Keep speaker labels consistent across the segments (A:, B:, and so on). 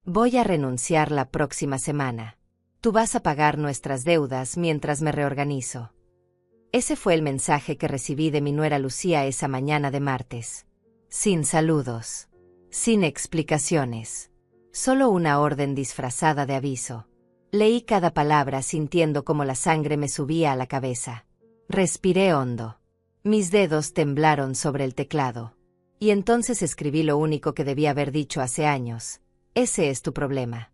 A: Voy a renunciar la próxima semana. Tú vas a pagar nuestras deudas mientras me reorganizo. Ese fue el mensaje que recibí de mi nuera Lucía esa mañana de martes. Sin saludos. Sin explicaciones. Solo una orden disfrazada de aviso. Leí cada palabra sintiendo como la sangre me subía a la cabeza. Respiré hondo. Mis dedos temblaron sobre el teclado. Y entonces escribí lo único que debía haber dicho hace años. Ese es tu problema.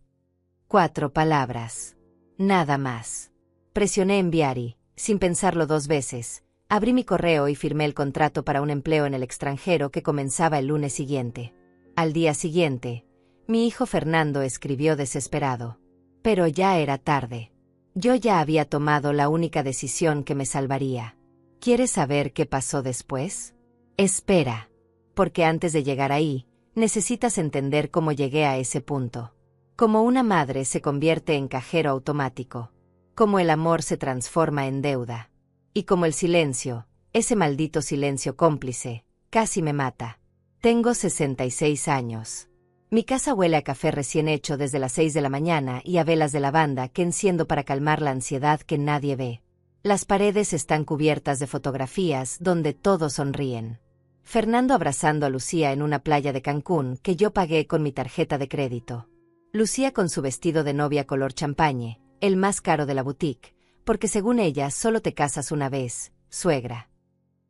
A: 4 palabras. Nada más. Presioné enviar y, sin pensarlo 2 veces, abrí mi correo y firmé el contrato para un empleo en el extranjero que comenzaba el lunes siguiente. Al día siguiente, mi hijo Fernando escribió desesperado. Pero ya era tarde. Yo ya había tomado la única decisión que me salvaría. ¿Quieres saber qué pasó después? Espera. Porque antes de llegar ahí, necesitas entender cómo llegué a ese punto. Cómo una madre se convierte en cajero automático. Cómo el amor se transforma en deuda. Y cómo el silencio, ese maldito silencio cómplice, casi me mata. Tengo 66 años. Mi casa huele a café recién hecho desde las 6 de la mañana y a velas de lavanda que enciendo para calmar la ansiedad que nadie ve. Las paredes están cubiertas de fotografías donde todos sonríen. Fernando abrazando a Lucía en una playa de Cancún que yo pagué con mi tarjeta de crédito. Lucía con su vestido de novia color champagne, el más caro de la boutique, porque según ella solo te casas una vez, suegra.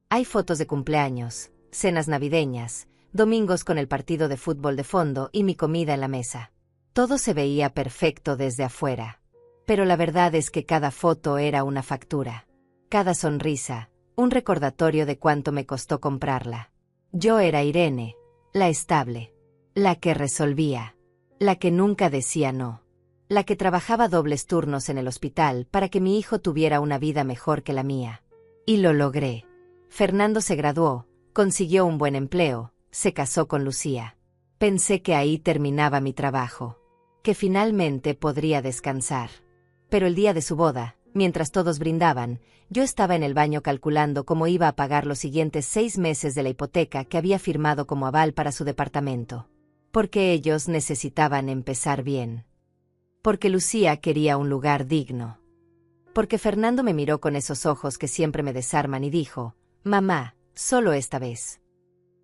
A: Hay fotos de cumpleaños, cenas navideñas, domingos con el partido de fútbol de fondo y mi comida en la mesa. Todo se veía perfecto desde afuera. Pero la verdad es que cada foto era una factura. Cada sonrisa, un recordatorio de cuánto me costó comprarla. Yo era Irene, la estable, la que resolvía, la que nunca decía no, la que trabajaba dobles turnos en el hospital para que mi hijo tuviera una vida mejor que la mía. Y lo logré. Fernando se graduó, consiguió un buen empleo, se casó con Lucía. Pensé que ahí terminaba mi trabajo, que finalmente podría descansar. Pero el día de su boda, mientras todos brindaban, yo estaba en el baño calculando cómo iba a pagar los siguientes 6 meses de la hipoteca que había firmado como aval para su departamento. Porque ellos necesitaban empezar bien. Porque Lucía quería un lugar digno. Porque Fernando me miró con esos ojos que siempre me desarman y dijo, «Mamá, solo esta vez».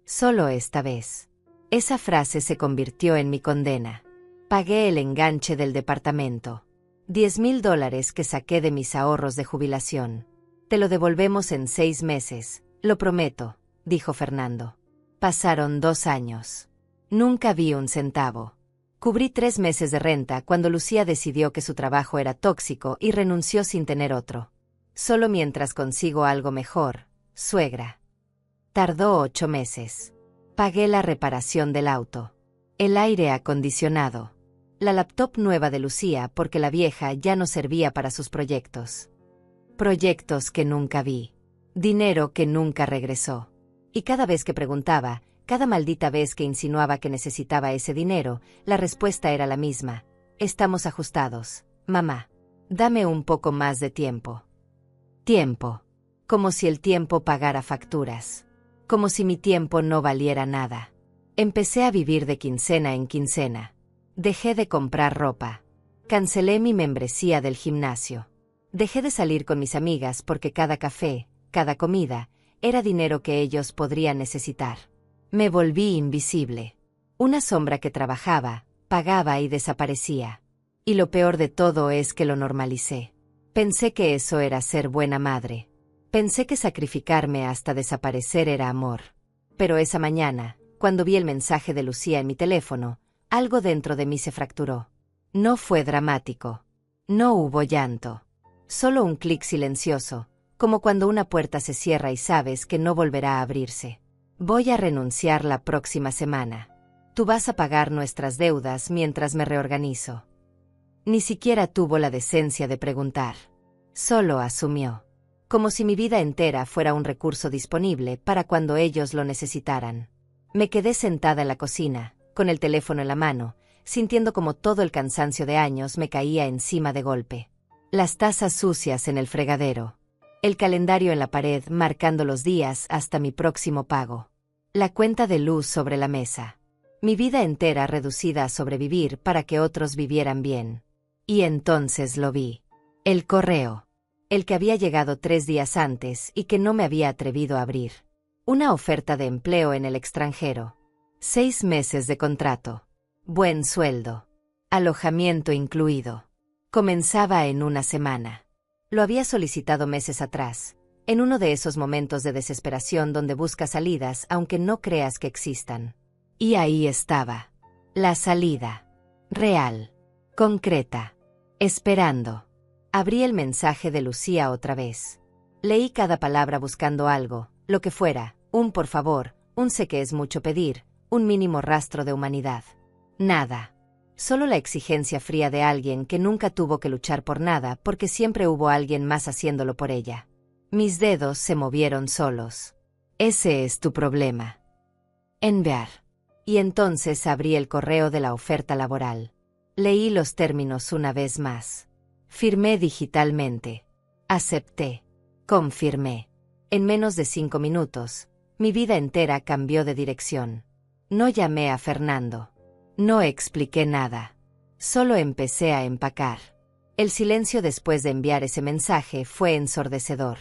A: Solo esta vez. Esa frase se convirtió en mi condena. Pagué el enganche del departamento. $10,000 que saqué de mis ahorros de jubilación. Te lo devolvemos en 6 meses, lo prometo, dijo Fernando. Pasaron 2 años. Nunca vi un centavo. Cubrí 3 meses de renta cuando Lucía decidió que su trabajo era tóxico y renunció sin tener otro. Solo mientras consigo algo mejor, suegra. Tardó 8 meses. Pagué la reparación del auto, el aire acondicionado, la laptop nueva de Lucía porque la vieja ya no servía para sus proyectos. Proyectos que nunca vi. Dinero que nunca regresó. Y cada vez que preguntaba, cada maldita vez que insinuaba que necesitaba ese dinero, la respuesta era la misma. Estamos ajustados, mamá. Dame un poco más de tiempo. Tiempo. Como si el tiempo pagara facturas. Como si mi tiempo no valiera nada. Empecé a vivir de quincena en quincena. Dejé de comprar ropa. Cancelé mi membresía del gimnasio. Dejé de salir con mis amigas porque cada café, cada comida, era dinero que ellos podrían necesitar. Me volví invisible. Una sombra que trabajaba, pagaba y desaparecía. Y lo peor de todo es que lo normalicé. Pensé que eso era ser buena madre. Pensé que sacrificarme hasta desaparecer era amor. Pero esa mañana, cuando vi el mensaje de Lucía en mi teléfono, algo dentro de mí se fracturó. No fue dramático. No hubo llanto. Solo un clic silencioso, como cuando una puerta se cierra y sabes que no volverá a abrirse. Voy a renunciar la próxima semana. Tú vas a pagar nuestras deudas mientras me reorganizo. Ni siquiera tuvo la decencia de preguntar. Solo asumió. Como si mi vida entera fuera un recurso disponible para cuando ellos lo necesitaran. Me quedé sentada en la cocina, con el teléfono en la mano, sintiendo como todo el cansancio de años me caía encima de golpe. Las tazas sucias en el fregadero. El calendario en la pared marcando los días hasta mi próximo pago. La cuenta de luz sobre la mesa. Mi vida entera reducida a sobrevivir para que otros vivieran bien. Y entonces lo vi. El correo. El que había llegado 3 días antes y que no me había atrevido a abrir. Una oferta de empleo en el extranjero. 6 meses de contrato. Buen sueldo. Alojamiento incluido. Comenzaba en una semana. Lo había solicitado meses atrás, en uno de esos momentos de desesperación donde buscas salidas aunque no creas que existan. Y ahí estaba. La salida. Real. Concreta. Esperando. Abrí el mensaje de Lucía otra vez. Leí cada palabra buscando algo, lo que fuera, un por favor, un sé que es mucho pedir, un mínimo rastro de humanidad. Nada. Solo la exigencia fría de alguien que nunca tuvo que luchar por nada porque siempre hubo alguien más haciéndolo por ella. Mis dedos se movieron solos. Ese es tu problema. Enviar. Y entonces abrí el correo de la oferta laboral. Leí los términos una vez más. Firmé digitalmente. Acepté. Confirmé. En menos de 5 minutos, mi vida entera cambió de dirección. No llamé a Fernando. No expliqué nada. Solo empecé a empacar. El silencio después de enviar ese mensaje fue ensordecedor.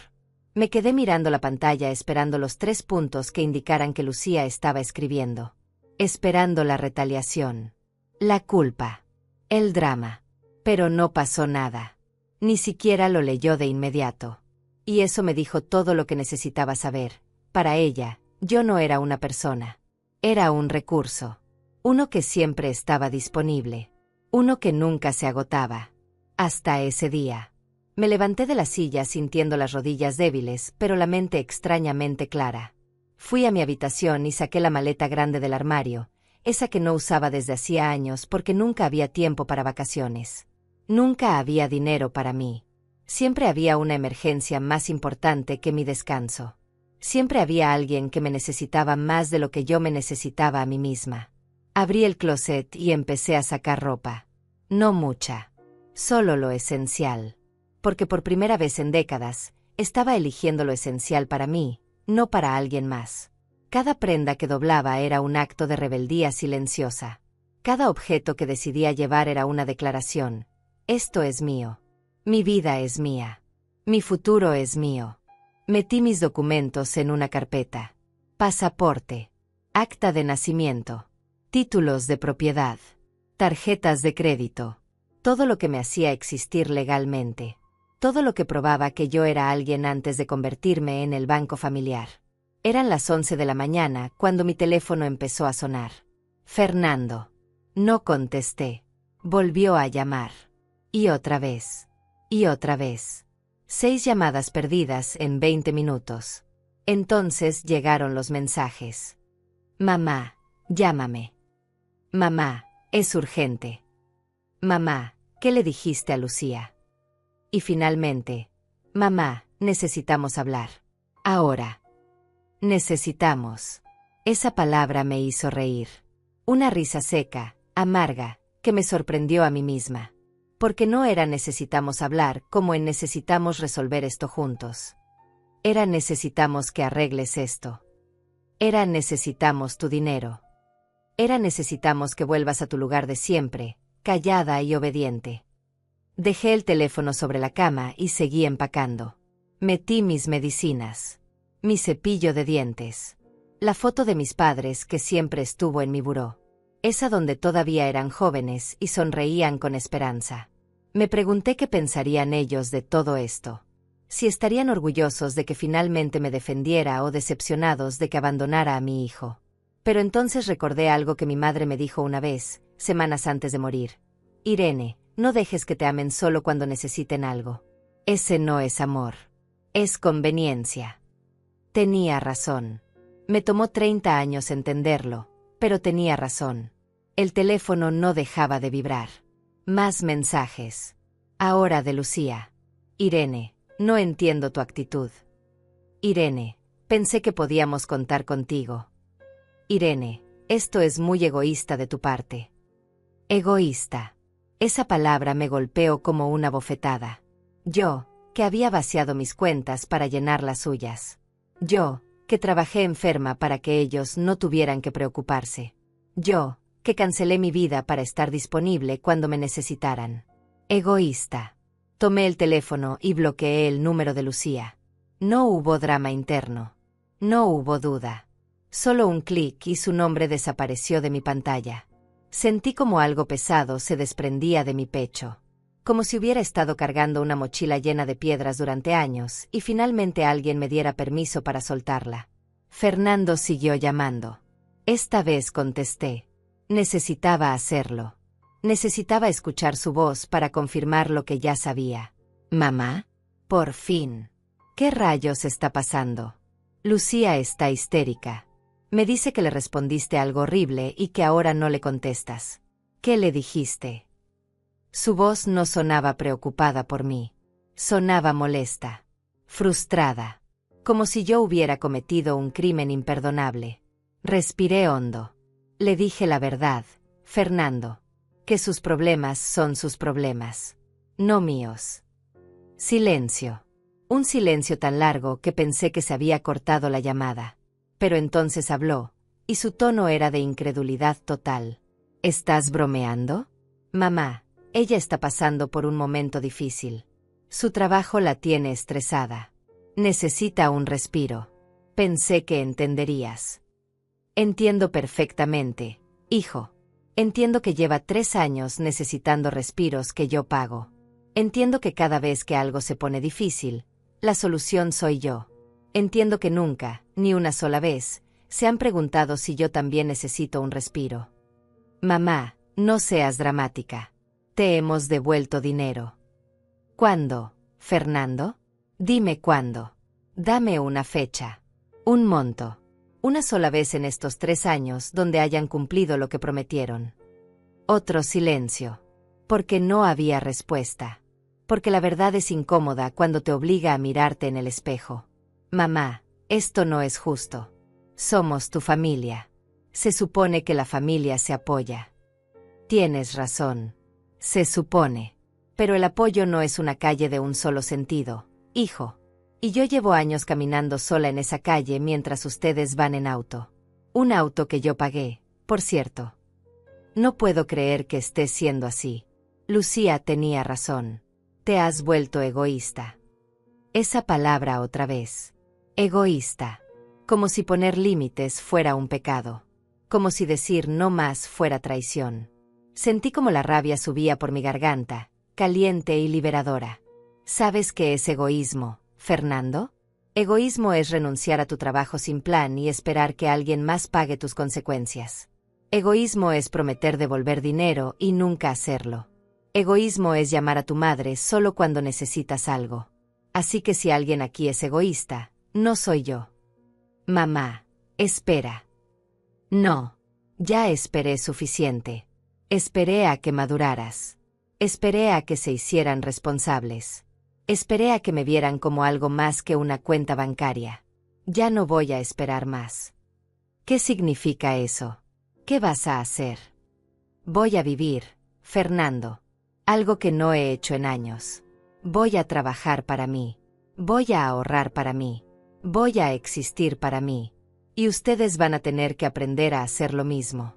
A: Me quedé mirando la pantalla esperando los 3 puntos que indicaran que Lucía estaba escribiendo. Esperando la retaliación. La culpa. El drama. Pero no pasó nada. Ni siquiera lo leyó de inmediato. Y eso me dijo todo lo que necesitaba saber. Para ella, yo no era una persona. Era un recurso. Uno que siempre estaba disponible. Uno que nunca se agotaba. Hasta ese día. Me levanté de la silla sintiendo las rodillas débiles, pero la mente extrañamente clara. Fui a mi habitación y saqué la maleta grande del armario, esa que no usaba desde hacía años porque nunca había tiempo para vacaciones. Nunca había dinero para mí. Siempre había una emergencia más importante que mi descanso. Siempre había alguien que me necesitaba más de lo que yo me necesitaba a mí misma. Abrí el closet y empecé a sacar ropa. No mucha. Solo lo esencial. Porque por primera vez en décadas, estaba eligiendo lo esencial para mí, no para alguien más. Cada prenda que doblaba era un acto de rebeldía silenciosa. Cada objeto que decidía llevar era una declaración. Esto es mío. Mi vida es mía. Mi futuro es mío. Metí mis documentos en una carpeta. Pasaporte. Acta de nacimiento. Títulos de propiedad. Tarjetas de crédito. Todo lo que me hacía existir legalmente. Todo lo que probaba que yo era alguien antes de convertirme en el banco familiar. Eran las 11 de la mañana cuando mi teléfono empezó a sonar. Fernando. No contesté. Volvió a llamar. Y otra vez. Y otra vez. 6 llamadas perdidas en 20 minutos. Entonces llegaron los mensajes. Mamá, llámame. Mamá, es urgente. Mamá, ¿qué le dijiste a Lucía? Y finalmente, mamá, necesitamos hablar. Ahora. Necesitamos. Esa palabra me hizo reír. Una risa seca, amarga, que me sorprendió a mí misma. Porque no era necesitamos hablar como en necesitamos resolver esto juntos. Era necesitamos que arregles esto. Era necesitamos tu dinero. Era necesitamos que vuelvas a tu lugar de siempre, callada y obediente. Dejé el teléfono sobre la cama y seguí empacando. Metí mis medicinas. Mi cepillo de dientes. La foto de mis padres que siempre estuvo en mi buró. Esa donde todavía eran jóvenes y sonreían con esperanza. Me pregunté qué pensarían ellos de todo esto. Si estarían orgullosos de que finalmente me defendiera o decepcionados de que abandonara a mi hijo. Pero entonces recordé algo que mi madre me dijo una vez, semanas antes de morir. Irene, no dejes que te amen solo cuando necesiten algo. Ese no es amor. Es conveniencia. Tenía razón. Me tomó 30 años entenderlo, pero tenía razón. El teléfono no dejaba de vibrar. Más mensajes. Ahora de Lucía. Irene, no entiendo tu actitud. Irene, pensé que podíamos contar contigo. Irene, esto es muy egoísta de tu parte. Egoísta. Esa palabra me golpeó como una bofetada. Yo, que había vaciado mis cuentas para llenar las suyas. Yo, que trabajé enferma para que ellos no tuvieran que preocuparse. Yo, que cancelé mi vida para estar disponible cuando me necesitaran. Egoísta. Tomé el teléfono y bloqueé el número de Lucía. No hubo drama interno. No hubo duda. Solo un clic y su nombre desapareció de mi pantalla. Sentí como algo pesado se desprendía de mi pecho. Como si hubiera estado cargando una mochila llena de piedras durante años y finalmente alguien me diera permiso para soltarla. Fernando siguió llamando. Esta vez contesté. Necesitaba hacerlo. Necesitaba escuchar su voz para confirmar lo que ya sabía. ¿Mamá? Por fin. ¿Qué rayos está pasando? Lucía está histérica. Me dice que le respondiste algo horrible y que ahora no le contestas. ¿Qué le dijiste? Su voz no sonaba preocupada por mí. Sonaba molesta. Frustrada. Como si yo hubiera cometido un crimen imperdonable. Respiré hondo. Le dije la verdad, Fernando. Que sus problemas son sus problemas. No míos. Silencio. Un silencio tan largo que pensé que se había cortado la llamada. Pero entonces habló, y su tono era de incredulidad total. ¿Estás bromeando? Mamá, ella está pasando por un momento difícil. Su trabajo la tiene estresada. Necesita un respiro. Pensé que entenderías. Entiendo perfectamente, hijo. Entiendo que lleva 3 años necesitando respiros que yo pago. Entiendo que cada vez que algo se pone difícil, la solución soy yo. Entiendo que nunca, ni una sola vez, se han preguntado si yo también necesito un respiro. Mamá, no seas dramática. Te hemos devuelto dinero. ¿Cuándo, Fernando? Dime cuándo. Dame una fecha. Un monto. Una sola vez en estos 3 años donde hayan cumplido lo que prometieron. Otro silencio. Porque no había respuesta. Porque la verdad es incómoda cuando te obliga a mirarte en el espejo. Mamá, esto no es justo. Somos tu familia. Se supone que la familia se apoya. Tienes razón. Se supone. Pero el apoyo no es una calle de un solo sentido, hijo. Y yo llevo años caminando sola en esa calle mientras ustedes van en auto. Un auto que yo pagué, por cierto. No puedo creer que estés siendo así. Lucía tenía razón. Te has vuelto egoísta. Esa palabra otra vez. Egoísta. Como si poner límites fuera un pecado. Como si decir no más fuera traición. Sentí como la rabia subía por mi garganta, caliente y liberadora. ¿Sabes qué es egoísmo, Fernando? Egoísmo es renunciar a tu trabajo sin plan y esperar que alguien más pague tus consecuencias. Egoísmo es prometer devolver dinero y nunca hacerlo. Egoísmo es llamar a tu madre solo cuando necesitas algo. Así que si alguien aquí es egoísta, no soy yo. Mamá, espera. No. Ya esperé suficiente. Esperé a que maduraras. Esperé a que se hicieran responsables. Esperé a que me vieran como algo más que una cuenta bancaria. Ya no voy a esperar más. ¿Qué significa eso? ¿Qué vas a hacer? Voy a vivir, Fernando. Algo que no he hecho en años. Voy a trabajar para mí. Voy a ahorrar para mí. Voy a existir para mí. Y ustedes van a tener que aprender a hacer lo mismo.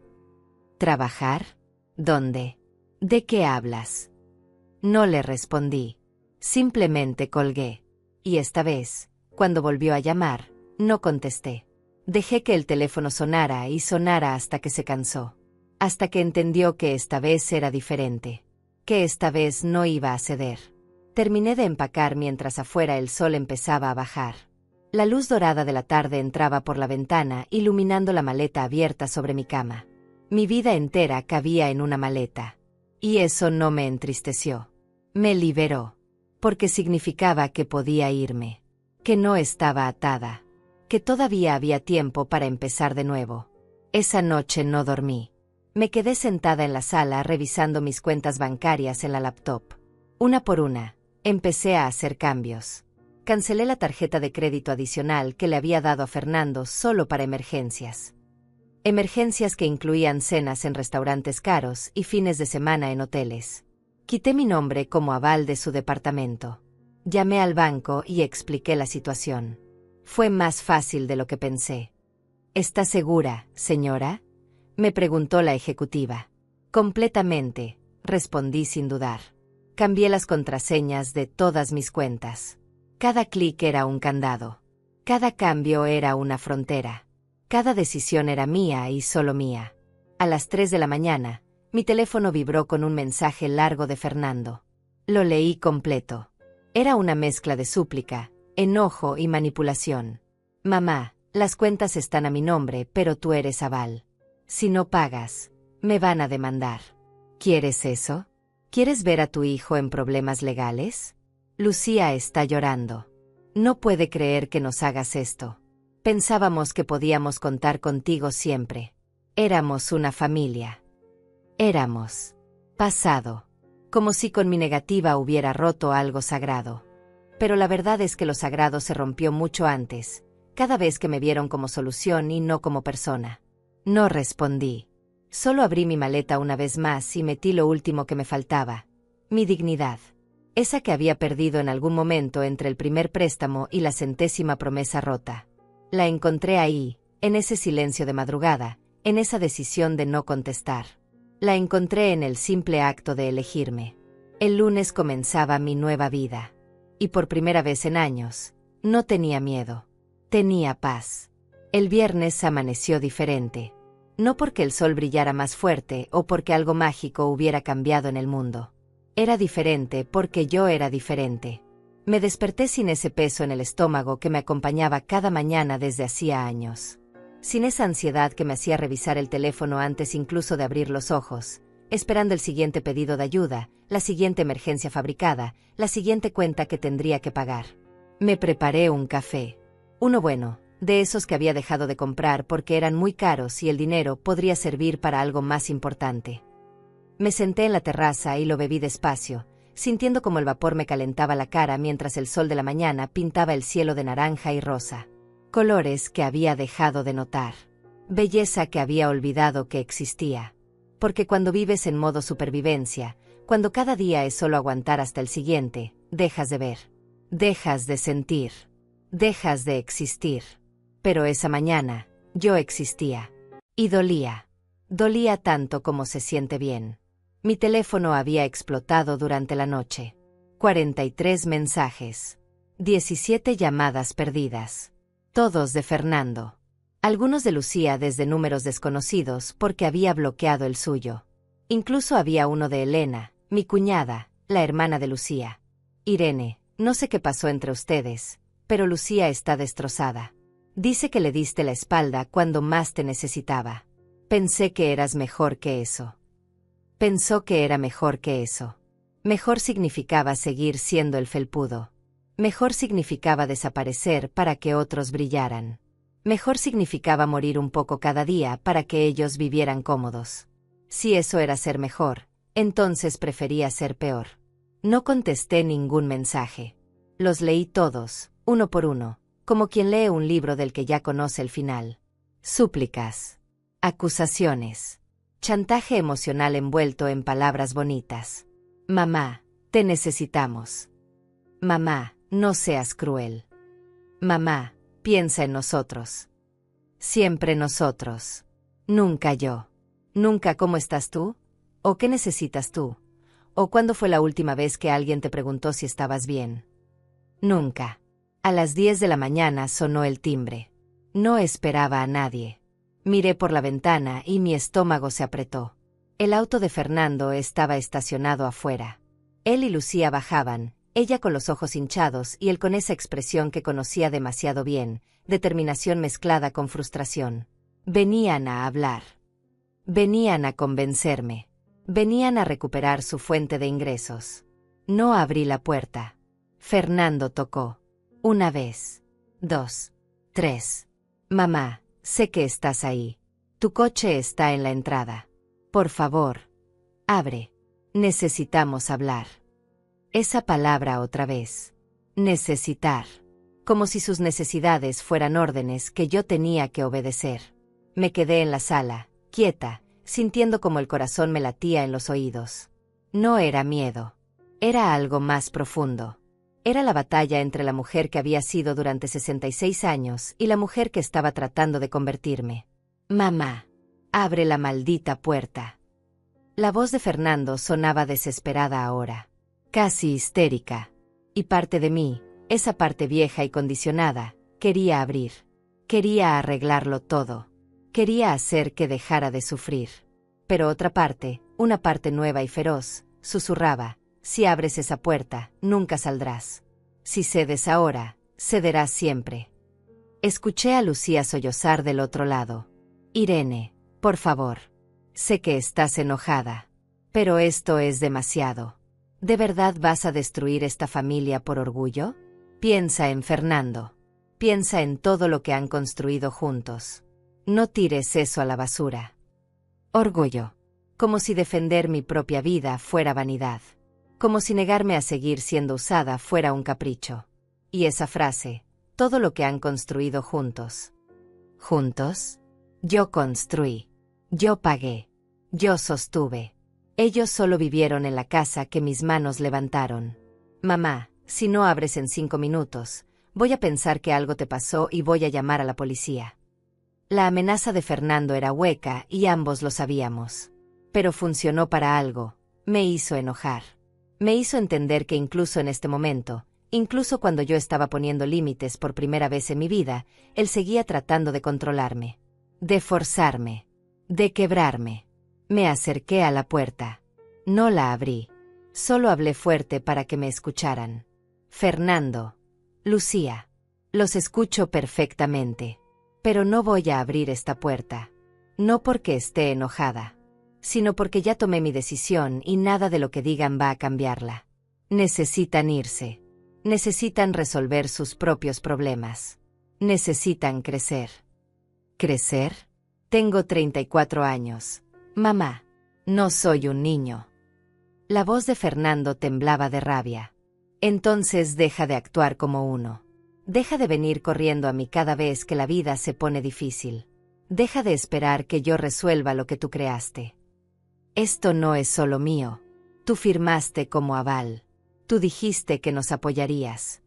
A: ¿Trabajar? ¿Dónde? ¿De qué hablas? No le respondí. Simplemente colgué. Y esta vez, cuando volvió a llamar, no contesté. Dejé que el teléfono sonara y sonara hasta que se cansó. Hasta que entendió que esta vez era diferente. Que esta vez no iba a ceder. Terminé de empacar mientras afuera el sol empezaba a bajar. La luz dorada de la tarde entraba por la ventana, iluminando la maleta abierta sobre mi cama. Mi vida entera cabía en una maleta. Y eso no me entristeció. Me liberó. Porque significaba que podía irme. Que no estaba atada. Que todavía había tiempo para empezar de nuevo. Esa noche no dormí. Me quedé sentada en la sala revisando mis cuentas bancarias en la laptop. Una por una, empecé a hacer cambios. Cancelé la tarjeta de crédito adicional que le había dado a Fernando solo para emergencias. Emergencias que incluían cenas en restaurantes caros y fines de semana en hoteles. Quité mi nombre como aval de su departamento. Llamé al banco y expliqué la situación. Fue más fácil de lo que pensé. ¿Está segura, señora? Me preguntó la ejecutiva. Completamente, respondí sin dudar. Cambié las contraseñas de todas mis cuentas. Cada clic era un candado. Cada cambio era una frontera. Cada decisión era mía y solo mía. A las 3 de la mañana, mi teléfono vibró con un mensaje largo de Fernando. Lo leí completo. Era una mezcla de súplica, enojo y manipulación. Mamá, las cuentas están a mi nombre, pero tú eres aval. Si no pagas, me van a demandar. ¿Quieres eso? ¿Quieres ver a tu hijo en problemas legales? Lucía está llorando. No puede creer que nos hagas esto. Pensábamos que podíamos contar contigo siempre. Éramos una familia. Éramos. Pasado. Como si con mi negativa hubiera roto algo sagrado. Pero la verdad es que lo sagrado se rompió mucho antes, cada vez que me vieron como solución y no como persona. No respondí. Solo abrí mi maleta una vez más y metí lo último que me faltaba. Mi dignidad. Esa que había perdido en algún momento entre el primer préstamo y la 100ª promesa rota. La encontré ahí, en ese silencio de madrugada, en esa decisión de no contestar. La encontré en el simple acto de elegirme. El lunes comenzaba mi nueva vida. Y por primera vez en años, no tenía miedo. Tenía paz. El viernes amaneció diferente. No porque el sol brillara más fuerte o porque algo mágico hubiera cambiado en el mundo. Era diferente porque yo era diferente. Me desperté sin ese peso en el estómago que me acompañaba cada mañana desde hacía años. Sin esa ansiedad que me hacía revisar el teléfono antes incluso de abrir los ojos, esperando el siguiente pedido de ayuda, la siguiente emergencia fabricada, la siguiente cuenta que tendría que pagar. Me preparé un café. Uno bueno, de esos que había dejado de comprar porque eran muy caros y el dinero podría servir para algo más importante. Me senté en la terraza y lo bebí despacio, sintiendo como el vapor me calentaba la cara mientras el sol de la mañana pintaba el cielo de naranja y rosa. Colores que había dejado de notar. Belleza que había olvidado que existía. Porque cuando vives en modo supervivencia, cuando cada día es solo aguantar hasta el siguiente, dejas de ver. Dejas de sentir. Dejas de existir. Pero esa mañana, yo existía. Y dolía. Dolía tanto como se siente bien. Mi teléfono había explotado durante la noche. 43 mensajes. 17 llamadas perdidas. Todos de Fernando. Algunos de Lucía desde números desconocidos porque había bloqueado el suyo. Incluso había uno de Elena, mi cuñada, la hermana de Lucía. Irene, no sé qué pasó entre ustedes, pero Lucía está destrozada. Dice que le diste la espalda cuando más te necesitaba. Pensé que eras mejor que eso. Pensó que era mejor que eso. Mejor significaba seguir siendo el felpudo. Mejor significaba desaparecer para que otros brillaran. Mejor significaba morir un poco cada día para que ellos vivieran cómodos. Si eso era ser mejor, entonces prefería ser peor. No contesté ningún mensaje. Los leí todos, uno por uno, como quien lee un libro del que ya conoce el final. Súplicas. Acusaciones. Chantaje emocional envuelto en palabras bonitas. Mamá, te necesitamos. Mamá, no seas cruel. Mamá, piensa en nosotros. Siempre nosotros. Nunca yo. Nunca ¿cómo estás tú? ¿O qué necesitas tú? ¿O cuándo fue la última vez que alguien te preguntó si estabas bien? Nunca. A las 10 de la mañana sonó el timbre. No esperaba a nadie. Miré por la ventana y mi estómago se apretó. El auto de Fernando estaba estacionado afuera. Él y Lucía bajaban, ella con los ojos hinchados y él con esa expresión que conocía demasiado bien, determinación mezclada con frustración. Venían a hablar. Venían a convencerme. Venían a recuperar su fuente de ingresos. No abrí la puerta. Fernando tocó. Una vez. 2. 3. Mamá, sé que estás ahí. Tu coche está en la entrada. Por favor. Abre. Necesitamos hablar. Esa palabra otra vez. Necesitar. Como si sus necesidades fueran órdenes que yo tenía que obedecer. Me quedé en la sala, quieta, sintiendo como el corazón me latía en los oídos. No era miedo. Era algo más profundo. Era la batalla entre la mujer que había sido durante 66 años y la mujer que estaba tratando de convertirme. Mamá. Abre la maldita puerta. La voz de Fernando sonaba desesperada ahora, casi histérica. Y parte de mí, esa parte vieja y condicionada, quería abrir. Quería arreglarlo todo. Quería hacer que dejara de sufrir. Pero otra parte, una parte nueva y feroz, susurraba: si abres esa puerta, nunca saldrás. Si cedes ahora, cederás siempre. Escuché a Lucía sollozar del otro lado. Irene, por favor. Sé que estás enojada. Pero esto es demasiado. ¿De verdad vas a destruir esta familia por orgullo? Piensa en Fernando. Piensa en todo lo que han construido juntos. No tires eso a la basura. Orgullo. Como si defender mi propia vida fuera vanidad. Como si negarme a seguir siendo usada fuera un capricho. Y esa frase, todo lo que han construido juntos. ¿Juntos? Yo construí. Yo pagué. Yo sostuve. Ellos solo vivieron en la casa que mis manos levantaron. Mamá, si no abres en 5 minutos, voy a pensar que algo te pasó y voy a llamar a la policía. La amenaza de Fernando era hueca y ambos lo sabíamos. Pero funcionó para algo. Me hizo enojar. Me hizo entender que incluso en este momento, incluso cuando yo estaba poniendo límites por primera vez en mi vida, él seguía tratando de controlarme. De forzarme. De quebrarme. Me acerqué a la puerta. No la abrí. Solo hablé fuerte para que me escucharan. Fernando. Lucía. Los escucho perfectamente. Pero no voy a abrir esta puerta. No porque esté enojada, sino porque ya tomé mi decisión y nada de lo que digan va a cambiarla. Necesitan irse. Necesitan resolver sus propios problemas. Necesitan crecer. ¿Crecer? Tengo 34 años. Mamá, no soy un niño. La voz de Fernando temblaba de rabia. Entonces deja de actuar como uno. Deja de venir corriendo a mí cada vez que la vida se pone difícil. Deja de esperar que yo resuelva lo que tú creaste. Esto no es solo mío. Tú firmaste como aval. Tú dijiste que nos apoyarías.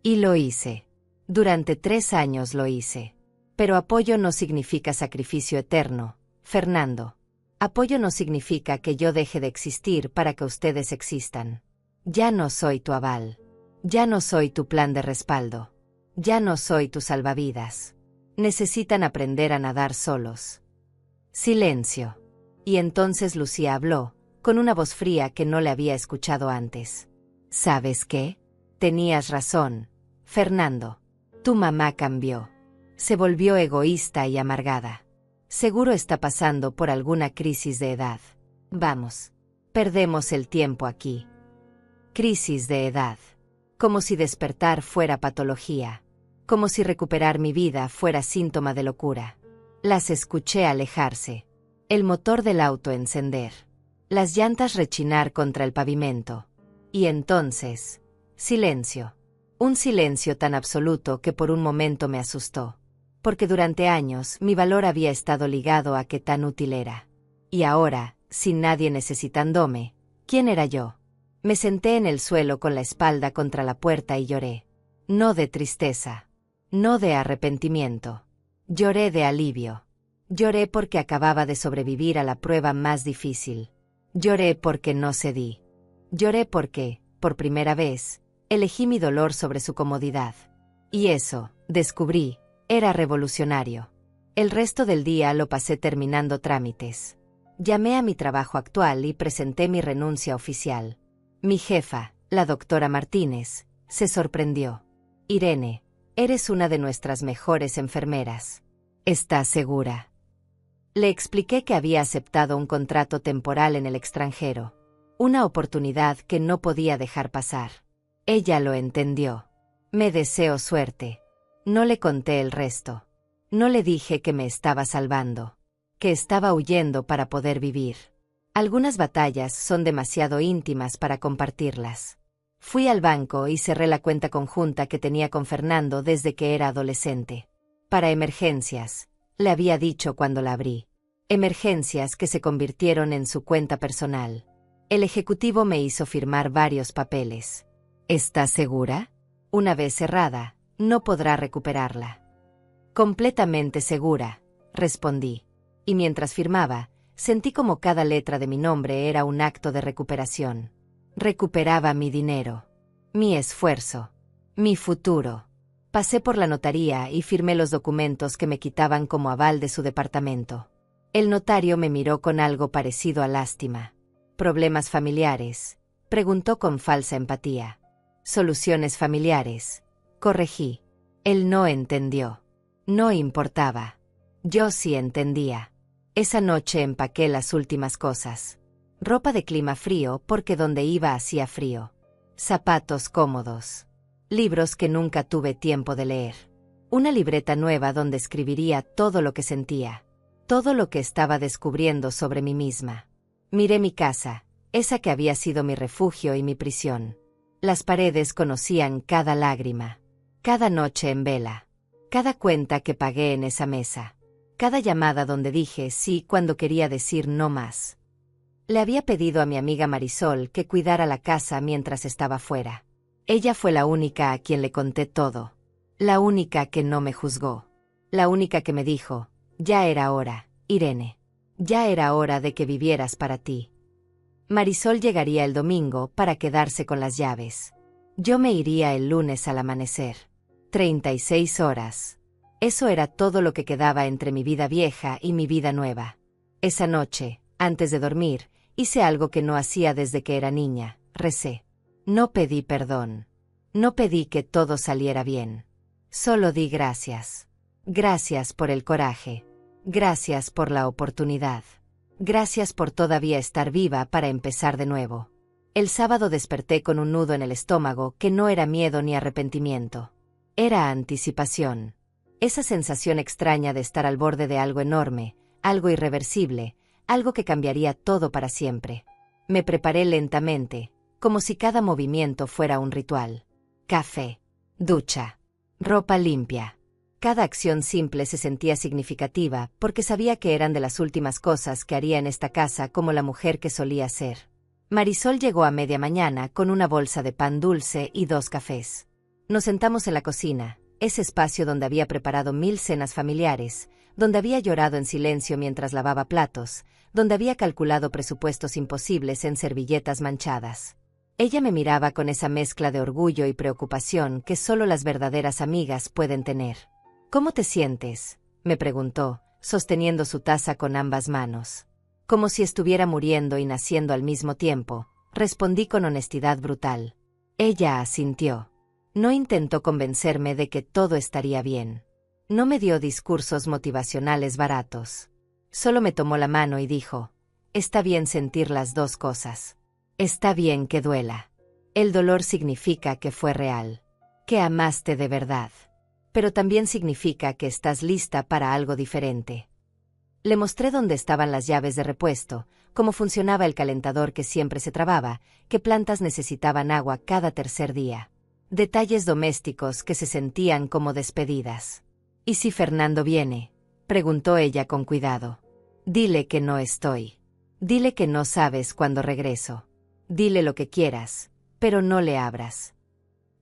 A: Y lo hice. Durante 3 años lo hice. Pero apoyo no significa sacrificio eterno, Fernando. Apoyo no significa que yo deje de existir para que ustedes existan. Ya no soy tu aval. Ya no soy tu plan de respaldo. Ya no soy tu salvavidas. Necesitan aprender a nadar solos. Silencio. Y entonces Lucía habló, con una voz fría que no le había escuchado antes. ¿Sabes qué? Tenías razón, Fernando. Tu mamá cambió. Se volvió egoísta y amargada. Seguro está pasando por alguna crisis de edad. Vamos. Perdemos el tiempo aquí. Crisis de edad. Como si despertar fuera patología. Como si recuperar mi vida fuera síntoma de locura. Las escuché alejarse. El motor del auto encender. Las llantas rechinar contra el pavimento. Y entonces, silencio. Un silencio tan absoluto que por un momento me asustó. Porque durante años mi valor había estado ligado a qué tan útil era. Y ahora, sin nadie necesitándome, ¿quién era yo? Me senté en el suelo con la espalda contra la puerta y lloré. No de tristeza. No de arrepentimiento. Lloré de alivio. Lloré porque acababa de sobrevivir a la prueba más difícil. Lloré porque no cedí. Lloré porque, por primera vez, elegí mi dolor sobre su comodidad. Y eso, descubrí, era revolucionario. El resto del día lo pasé terminando trámites. Llamé a mi trabajo actual y presenté mi renuncia oficial. Mi jefa, la doctora Martínez, se sorprendió. Irene, eres una de nuestras mejores enfermeras. ¿Estás segura? Le expliqué que había aceptado un contrato temporal en el extranjero. Una oportunidad que no podía dejar pasar. Ella lo entendió. Me deseó suerte. No le conté el resto. No le dije que me estaba salvando. Que estaba huyendo para poder vivir. Algunas batallas son demasiado íntimas para compartirlas. Fui al banco y cerré la cuenta conjunta que tenía con Fernando desde que era adolescente. Para emergencias, le había dicho cuando la abrí. Emergencias que se convirtieron en su cuenta personal. El ejecutivo me hizo firmar varios papeles. ¿Estás segura? Una vez cerrada, no podrá recuperarla. Completamente segura, respondí. Y mientras firmaba, sentí como cada letra de mi nombre era un acto de recuperación. Recuperaba mi dinero, mi esfuerzo, mi futuro. Pasé por la notaría y firmé los documentos que me quitaban como aval de su departamento. El notario me miró con algo parecido a lástima. ¿Problemas familiares?, preguntó con falsa empatía. Soluciones familiares, corregí. Él no entendió. No importaba. Yo sí entendía. Esa noche empaqué las últimas cosas. Ropa de clima frío porque donde iba hacía frío. Zapatos cómodos. Libros que nunca tuve tiempo de leer. Una libreta nueva donde escribiría todo lo que sentía. Todo lo que estaba descubriendo sobre mí misma. Miré mi casa, esa que había sido mi refugio y mi prisión. Las paredes conocían cada lágrima. Cada noche en vela. Cada cuenta que pagué en esa mesa. Cada llamada donde dije sí cuando quería decir no más. Le había pedido a mi amiga Marisol que cuidara la casa mientras estaba fuera. Ella fue la única a quien le conté todo. La única que no me juzgó. La única que me dijo, ya era hora, Irene. Ya era hora de que vivieras para ti. Marisol llegaría el domingo para quedarse con las llaves. Yo me iría el lunes al amanecer. 36 horas. Eso era todo lo que quedaba entre mi vida vieja y mi vida nueva. Esa noche, antes de dormir, hice algo que no hacía desde que era niña, recé. No pedí perdón. No pedí que todo saliera bien. Solo di gracias. Gracias por el coraje. Gracias por la oportunidad. Gracias por todavía estar viva para empezar de nuevo. El sábado desperté con un nudo en el estómago que no era miedo ni arrepentimiento. Era anticipación. Esa sensación extraña de estar al borde de algo enorme, algo irreversible, algo que cambiaría todo para siempre. Me preparé lentamente, como si cada movimiento fuera un ritual. Café, ducha, ropa limpia. Cada acción simple se sentía significativa porque sabía que eran de las últimas cosas que haría en esta casa como la mujer que solía ser. Marisol llegó a media mañana con una bolsa de pan dulce y 2 cafés. Nos sentamos en la cocina, ese espacio donde había preparado 1000 cenas familiares, donde había llorado en silencio mientras lavaba platos, donde había calculado presupuestos imposibles en servilletas manchadas. Ella me miraba con esa mezcla de orgullo y preocupación que solo las verdaderas amigas pueden tener. ¿Cómo te sientes?, me preguntó, sosteniendo su taza con ambas manos. Como si estuviera muriendo y naciendo al mismo tiempo, respondí con honestidad brutal. Ella asintió. No intentó convencerme de que todo estaría bien. No me dio discursos motivacionales baratos. Solo me tomó la mano y dijo, está bien sentir las dos cosas. Está bien que duela. El dolor significa que fue real, que amaste de verdad. Pero también significa que estás lista para algo diferente. Le mostré dónde estaban las llaves de repuesto, cómo funcionaba el calentador que siempre se trababa, qué plantas necesitaban agua cada tercer día. Detalles domésticos que se sentían como despedidas. ¿Y si Fernando viene?, preguntó ella con cuidado. Dile que no estoy. Dile que no sabes cuándo regreso. Dile lo que quieras, pero no le abras.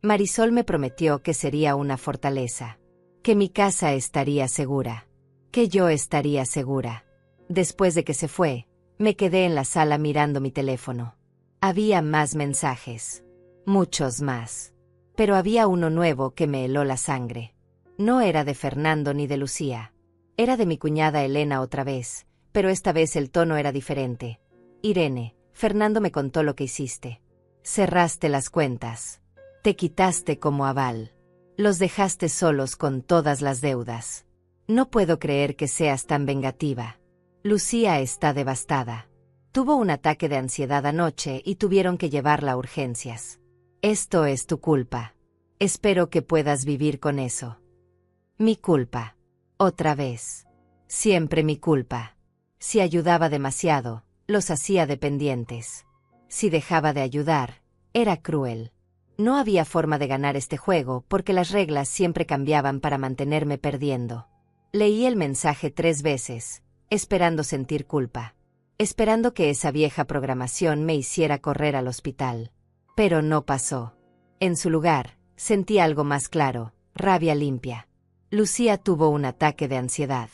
A: Marisol me prometió que sería una fortaleza, que mi casa estaría segura, que yo estaría segura. Después de que se fue, me quedé en la sala mirando mi teléfono. Había más mensajes, muchos más, pero había uno nuevo que me heló la sangre. No era de Fernando ni de Lucía, era de mi cuñada Elena otra vez, pero esta vez el tono era diferente. Irene, Fernando me contó lo que hiciste. Cerraste las cuentas. Te quitaste como aval. Los dejaste solos con todas las deudas. No puedo creer que seas tan vengativa. Lucía está devastada. Tuvo un ataque de ansiedad anoche y tuvieron que llevarla a urgencias. Esto es tu culpa. Espero que puedas vivir con eso. Mi culpa. Otra vez. Siempre mi culpa. Si ayudaba demasiado, los hacía dependientes. Si dejaba de ayudar, era cruel. No había forma de ganar este juego porque las reglas siempre cambiaban para mantenerme perdiendo. Leí el mensaje 3 veces, esperando sentir culpa. Esperando que esa vieja programación me hiciera correr al hospital. Pero no pasó. En su lugar, sentí algo más claro, rabia limpia. Lucía tuvo un ataque de ansiedad.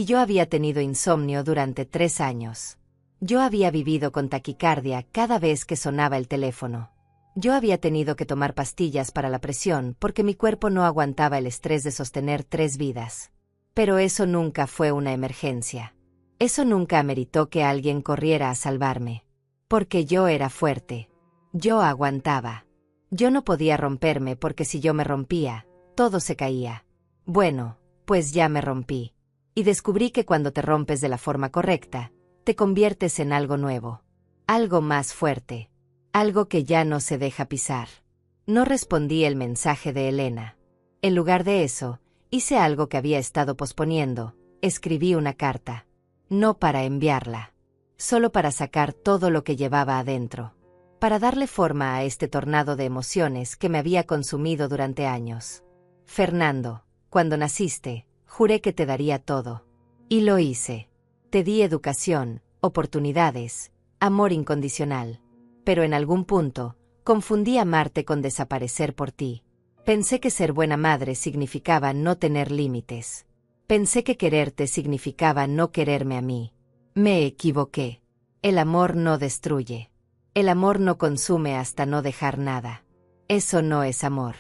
A: Y yo había tenido insomnio durante 3 años. Yo había vivido con taquicardia cada vez que sonaba el teléfono. Yo había tenido que tomar pastillas para la presión porque mi cuerpo no aguantaba el estrés de sostener 3 vidas. Pero eso nunca fue una emergencia. Eso nunca ameritó que alguien corriera a salvarme. Porque yo era fuerte. Yo aguantaba. Yo no podía romperme porque si yo me rompía, todo se caía. Bueno, pues ya me rompí. Y descubrí que cuando te rompes de la forma correcta, te conviertes en algo nuevo. Algo más fuerte. Algo que ya no se deja pisar. No respondí el mensaje de Elena. En lugar de eso, hice algo que había estado posponiendo. Escribí una carta. No para enviarla. Solo para sacar todo lo que llevaba adentro. Para darle forma a este tornado de emociones que me había consumido durante años. Fernando, cuando naciste, juré que te daría todo. Y lo hice. Te di educación, oportunidades, amor incondicional. Pero en algún punto, confundí amarte con desaparecer por ti. Pensé que ser buena madre significaba no tener límites. Pensé que quererte significaba no quererme a mí. Me equivoqué. El amor no destruye. El amor no consume hasta no dejar nada. Eso no es amor.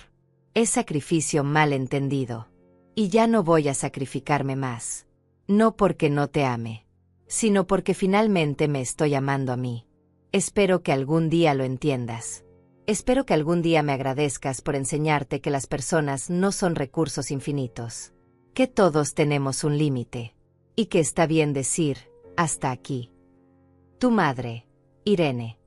A: Es sacrificio mal entendido. Y ya no voy a sacrificarme más. No porque no te ame, sino porque finalmente me estoy amando a mí. Espero que algún día lo entiendas. Espero que algún día me agradezcas por enseñarte que las personas no son recursos infinitos. Que todos tenemos un límite. Y que está bien decir, hasta aquí. Tu madre, Irene.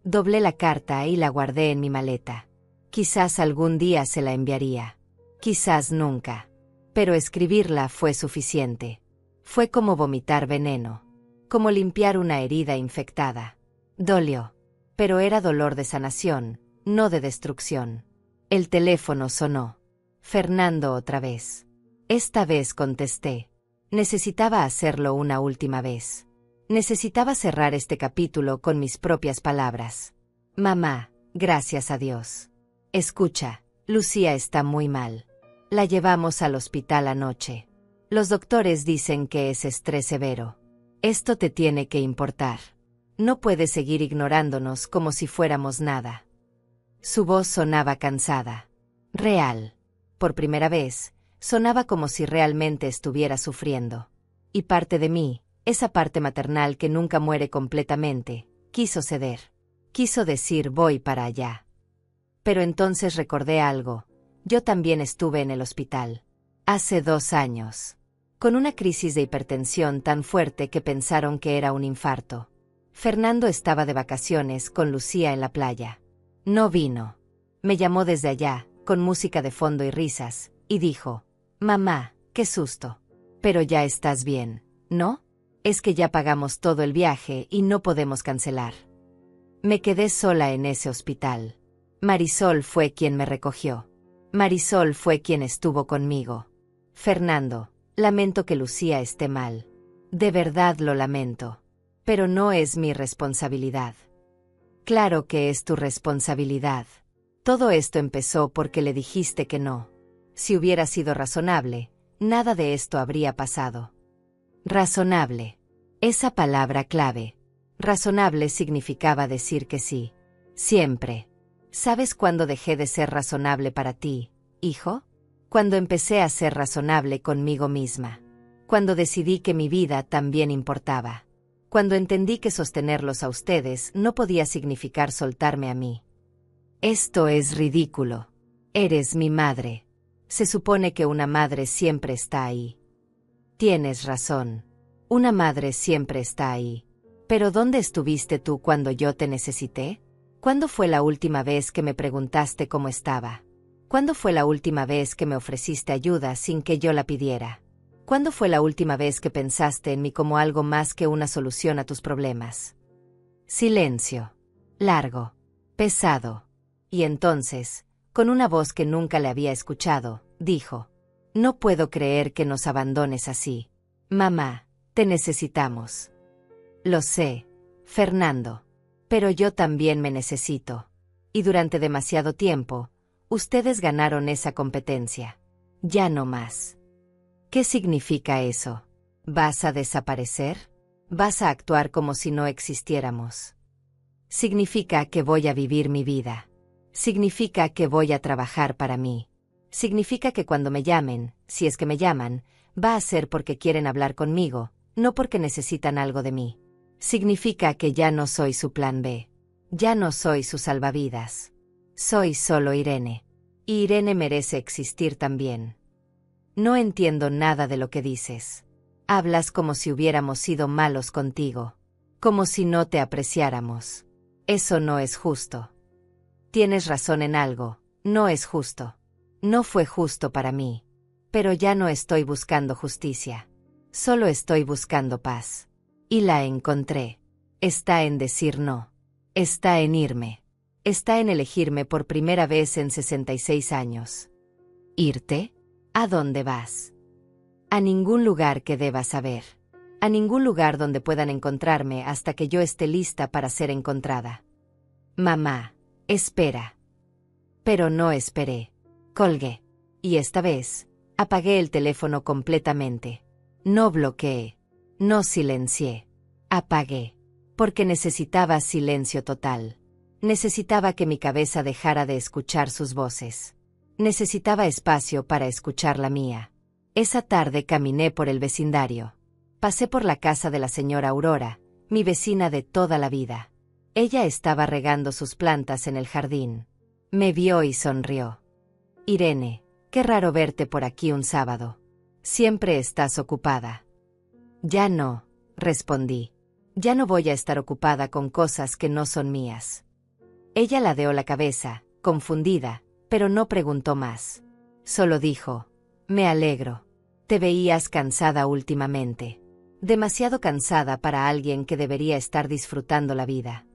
A: Doblé la carta y la guardé en mi maleta. Quizás algún día se la enviaría. Quizás nunca. Pero escribirla fue suficiente. Fue como vomitar veneno. Como limpiar una herida infectada. Dolió. Pero era dolor de sanación, no de destrucción. El teléfono sonó. Fernando otra vez. Esta vez contesté. Necesitaba hacerlo una última vez. Necesitaba cerrar este capítulo con mis propias palabras. Mamá, gracias a Dios. Escucha, Lucía está muy mal. La llevamos al hospital anoche. Los doctores dicen que es estrés severo. Esto te tiene que importar. No puedes seguir ignorándonos como si fuéramos nada. Su voz sonaba cansada. Real. Por primera vez, sonaba como si realmente estuviera sufriendo. Y parte de mí, esa parte maternal que nunca muere completamente, quiso ceder. Quiso decir voy para allá. Pero entonces recordé algo. Yo también estuve en el hospital. Hace 2 años. Con una crisis de hipertensión tan fuerte que pensaron que era un infarto. Fernando estaba de vacaciones con Lucía en la playa. No vino. Me llamó desde allá, con música de fondo y risas, y dijo, «Mamá, qué susto. Pero ya estás bien, ¿no? Es que ya pagamos todo el viaje y no podemos cancelar». Me quedé sola en ese hospital. Marisol fue quien me recogió. Marisol fue quien estuvo conmigo. Fernando, lamento que Lucía esté mal. De verdad lo lamento. Pero no es mi responsabilidad. Claro que es tu responsabilidad. Todo esto empezó porque le dijiste que no. Si hubiera sido razonable, nada de esto habría pasado. Razonable. Esa palabra clave. Razonable significaba decir que sí. Siempre. ¿Sabes cuándo dejé de ser razonable para ti, hijo? Cuando empecé a ser razonable conmigo misma. Cuando decidí que mi vida también importaba. Cuando entendí que sostenerlos a ustedes no podía significar soltarme a mí. Esto es ridículo. Eres mi madre. Se supone que una madre siempre está ahí. Tienes razón. Una madre siempre está ahí. Pero ¿dónde estuviste tú cuando yo te necesité? ¿Cuándo fue la última vez que me preguntaste cómo estaba? ¿Cuándo fue la última vez que me ofreciste ayuda sin que yo la pidiera? ¿Cuándo fue la última vez que pensaste en mí como algo más que una solución a tus problemas? Silencio. Largo. Pesado. Y entonces, con una voz que nunca le había escuchado, dijo, «No puedo creer que nos abandones así. Mamá, te necesitamos». Lo sé, Fernando. Pero yo también me necesito. Y durante demasiado tiempo, ustedes ganaron esa competencia. Ya no más. ¿Qué significa eso? ¿Vas a desaparecer? ¿Vas a actuar como si no existiéramos? Significa que voy a vivir mi vida. Significa que voy a trabajar para mí. Significa que cuando me llamen, si es que me llaman, va a ser porque quieren hablar conmigo, no porque necesitan algo de mí. Significa que ya no soy su plan B. Ya no soy su salvavidas. Soy solo Irene. Y Irene merece existir también. No entiendo nada de lo que dices. Hablas como si hubiéramos sido malos contigo. Como si no te apreciáramos. Eso no es justo. Tienes razón en algo, no es justo. No fue justo para mí. Pero ya no estoy buscando justicia. Solo estoy buscando paz. Y la encontré. Está en decir no. Está en irme. Está en elegirme por primera vez en 66 años. ¿Irte? ¿A dónde vas? A ningún lugar que debas saber. A ningún lugar donde puedan encontrarme hasta que yo esté lista para ser encontrada. Mamá, espera. Pero no esperé. Colgué. Y esta vez, apagué el teléfono completamente. No bloqueé. No silencié. Apagué. Porque necesitaba silencio total. Necesitaba que mi cabeza dejara de escuchar sus voces. Necesitaba espacio para escuchar la mía. Esa tarde caminé por el vecindario. Pasé por la casa de la señora Aurora, mi vecina de toda la vida. Ella estaba regando sus plantas en el jardín. Me vio y sonrió. Irene, qué raro verte por aquí un sábado. Siempre estás ocupada. Ya no, respondí. Ya no voy a estar ocupada con cosas que no son mías. Ella ladeó la cabeza, confundida, pero no preguntó más. Solo dijo, me alegro. Te veías cansada últimamente. Demasiado cansada para alguien que debería estar disfrutando la vida.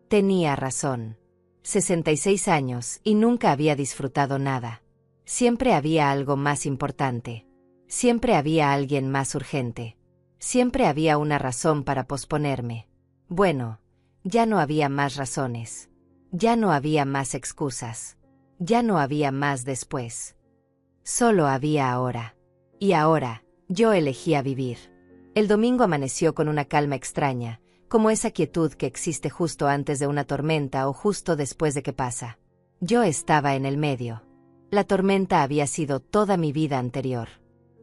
A: Tenía razón. 66 años y nunca había disfrutado nada. Siempre había algo más importante. Siempre había alguien más urgente. Siempre había una razón para posponerme. Bueno, ya no había más razones. Ya no había más excusas. Ya no había más después. Solo había ahora. Y ahora, yo elegía vivir. El domingo amaneció con una calma extraña, como esa quietud que existe justo antes de una tormenta o justo después de que pasa. Yo estaba en el medio. La tormenta había sido toda mi vida anterior.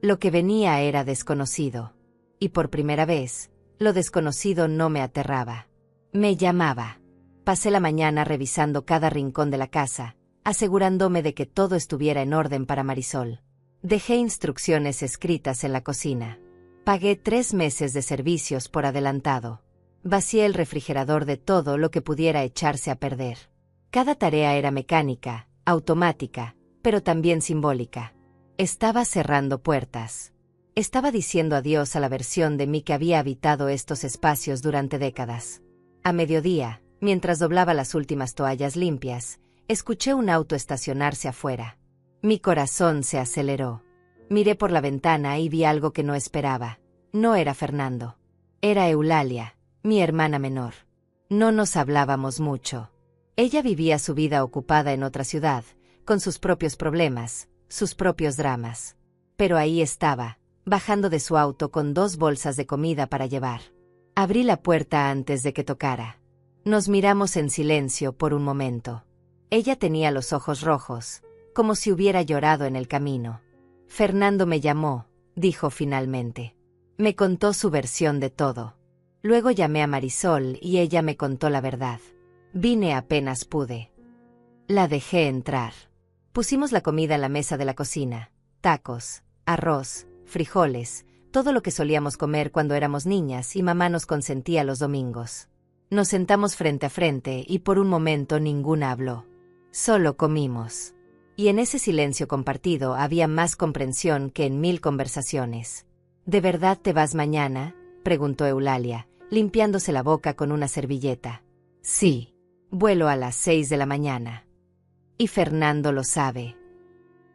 A: Lo que venía era desconocido. Y por primera vez, lo desconocido no me aterraba. Me llamaba. Pasé la mañana revisando cada rincón de la casa, asegurándome de que todo estuviera en orden para Marisol. Dejé instrucciones escritas en la cocina. Pagué 3 meses de servicios por adelantado. Vacié el refrigerador de todo lo que pudiera echarse a perder. Cada tarea era mecánica, automática, pero también simbólica. Estaba cerrando puertas. Estaba diciendo adiós a la versión de mí que había habitado estos espacios durante décadas. A mediodía, mientras doblaba las últimas toallas limpias, escuché un auto estacionarse afuera. Mi corazón se aceleró. Miré por la ventana y vi algo que no esperaba. No era Fernando. Era Eulalia, mi hermana menor. No nos hablábamos mucho. Ella vivía su vida ocupada en otra ciudad, con sus propios problemas, sus propios dramas. Pero ahí estaba, bajando de su auto con 2 bolsas de comida para llevar. Abrí la puerta antes de que tocara. Nos miramos en silencio por un momento. Ella tenía los ojos rojos, como si hubiera llorado en el camino. Fernando me llamó, dijo finalmente. Me contó su versión de todo. Luego llamé a Marisol y ella me contó la verdad. Vine apenas pude. La dejé entrar. Pusimos la comida en la mesa de la cocina. Tacos, arroz, frijoles, todo lo que solíamos comer cuando éramos niñas y mamá nos consentía los domingos. Nos sentamos frente a frente y por un momento ninguna habló. Solo comimos. Y en ese silencio compartido había más comprensión que en 1000 conversaciones. ¿De verdad te vas mañana?, preguntó Eulalia, limpiándose la boca con una servilleta. Sí, vuelo a las 6 de la mañana. Y Fernando lo sabe.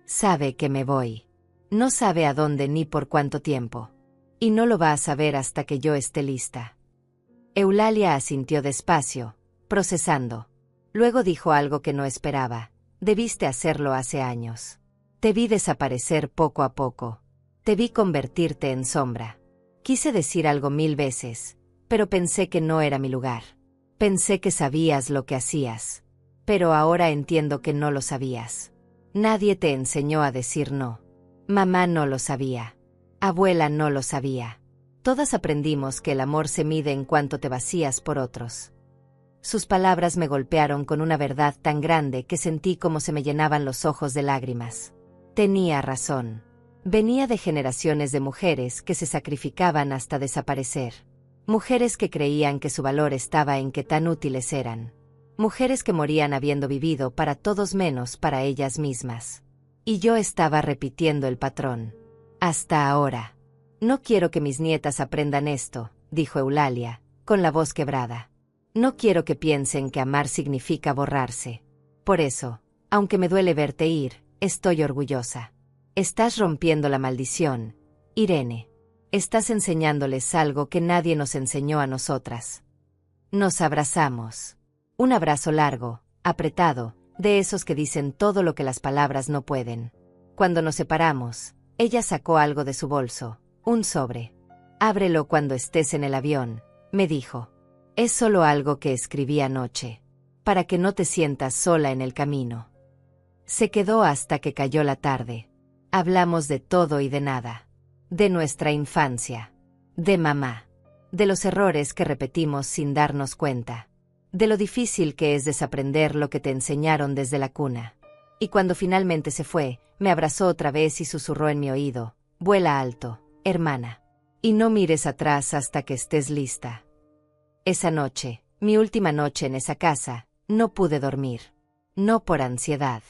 A: Sabe que me voy. No sabe a dónde ni por cuánto tiempo. Y no lo va a saber hasta que yo esté lista. Eulalia asintió despacio, procesando. Luego dijo algo que no esperaba. Debiste hacerlo hace años. Te vi desaparecer poco a poco. Te vi convertirte en sombra. Quise decir algo 1000 veces, pero pensé que no era mi lugar. Pensé que sabías lo que hacías. Pero ahora entiendo que no lo sabías. Nadie te enseñó a decir no. Mamá no lo sabía. Abuela no lo sabía. Todas aprendimos que el amor se mide en cuanto te vacías por otros. Sus palabras me golpearon con una verdad tan grande que sentí como se me llenaban los ojos de lágrimas. Tenía razón. Venía de generaciones de mujeres que se sacrificaban hasta desaparecer. Mujeres que creían que su valor estaba en qué tan útiles eran. Mujeres que morían habiendo vivido para todos menos para ellas mismas. Y yo estaba repitiendo el patrón. Hasta ahora. No quiero que mis nietas aprendan esto, dijo Eulalia, con la voz quebrada. No quiero que piensen que amar significa borrarse. Por eso, aunque me duele verte ir, estoy orgullosa. Estás rompiendo la maldición, Irene. Estás enseñándoles algo que nadie nos enseñó a nosotras. Nos abrazamos. Un abrazo largo, apretado, de esos que dicen todo lo que las palabras no pueden. Cuando nos separamos, ella sacó algo de su bolso, un sobre. Ábrelo cuando estés en el avión, me dijo. Es solo algo que escribí anoche, para que no te sientas sola en el camino. Se quedó hasta que cayó la tarde. Hablamos de todo y de nada. De nuestra infancia. De mamá. De los errores que repetimos sin darnos cuenta. De lo difícil que es desaprender lo que te enseñaron desde la cuna. Y cuando finalmente se fue, me abrazó otra vez y susurró en mi oído, vuela alto, hermana. Y no mires atrás hasta que estés lista. Esa noche, mi última noche en esa casa, no pude dormir. No por ansiedad,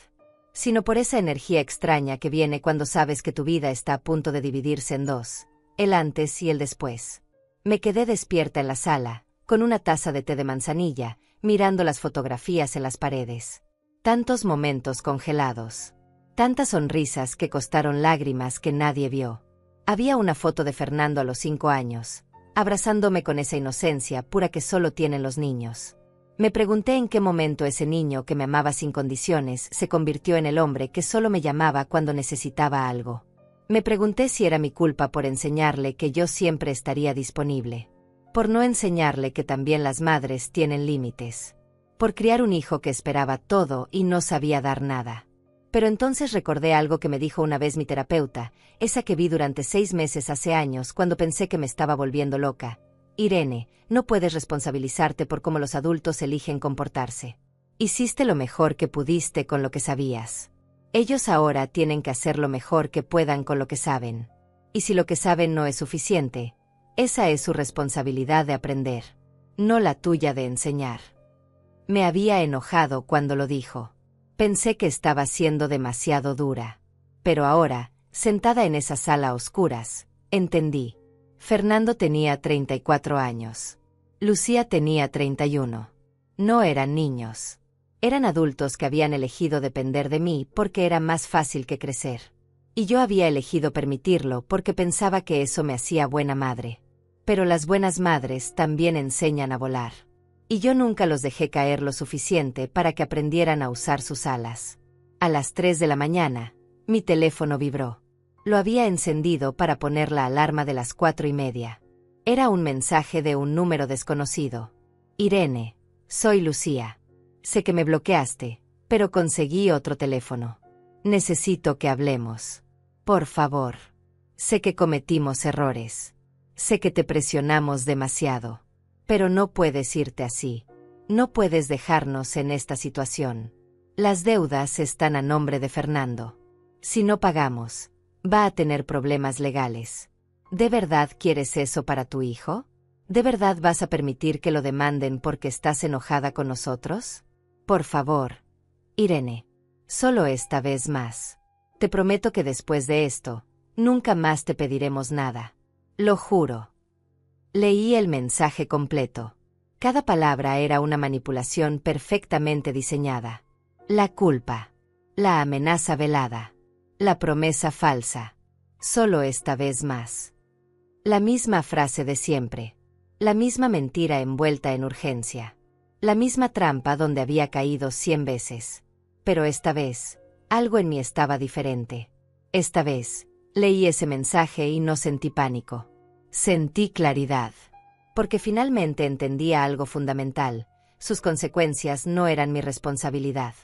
A: sino por esa energía extraña que viene cuando sabes que tu vida está a punto de dividirse en dos, el antes y el después. Me quedé despierta en la sala, con una taza de té de manzanilla, mirando las fotografías en las paredes. Tantos momentos congelados. Tantas sonrisas que costaron lágrimas que nadie vio. Había una foto de Fernando a los 5 años, abrazándome con esa inocencia pura que solo tienen los niños. Me pregunté en qué momento ese niño que me amaba sin condiciones se convirtió en el hombre que solo me llamaba cuando necesitaba algo. Me pregunté si era mi culpa por enseñarle que yo siempre estaría disponible. Por no enseñarle que también las madres tienen límites. Por criar un hijo que esperaba todo y no sabía dar nada. Pero entonces recordé algo que me dijo una vez mi terapeuta, esa que vi durante 6 meses hace años cuando pensé que me estaba volviendo loca. Irene, no puedes responsabilizarte por cómo los adultos eligen comportarse. Hiciste lo mejor que pudiste con lo que sabías. Ellos ahora tienen que hacer lo mejor que puedan con lo que saben. Y si lo que saben no es suficiente, esa es su responsabilidad de aprender, no la tuya de enseñar. Me había enojado cuando lo dijo. Pensé que estaba siendo demasiado dura. Pero ahora, sentada en esa sala a oscuras, entendí. Fernando tenía 34 años. Lucía tenía 31. No eran niños. Eran adultos que habían elegido depender de mí porque era más fácil que crecer. Y yo había elegido permitirlo porque pensaba que eso me hacía buena madre. Pero las buenas madres también enseñan a volar. Y yo nunca los dejé caer lo suficiente para que aprendieran a usar sus alas. A las 3 de la mañana, mi teléfono vibró. Lo había encendido para poner la alarma de las 4:30. Era un mensaje de un número desconocido. Irene, soy Lucía. Sé que me bloqueaste, pero conseguí otro teléfono. Necesito que hablemos. Por favor. Sé que cometimos errores. Sé que te presionamos demasiado. Pero no puedes irte así. No puedes dejarnos en esta situación. Las deudas están a nombre de Fernando. Si no pagamos, va a tener problemas legales. ¿De verdad quieres eso para tu hijo? ¿De verdad vas a permitir que lo demanden porque estás enojada con nosotros? Por favor, Irene. Solo esta vez más. Te prometo que después de esto, nunca más te pediremos nada. Lo juro. Leí el mensaje completo. Cada palabra era una manipulación perfectamente diseñada. La culpa. La amenaza velada. La promesa falsa. Solo esta vez más. La misma frase de siempre. La misma mentira envuelta en urgencia. La misma trampa donde había caído 100 veces. Pero esta vez, algo en mí estaba diferente. Esta vez, leí ese mensaje y no sentí pánico. Sentí claridad, porque finalmente entendía algo fundamental: sus consecuencias no eran mi responsabilidad.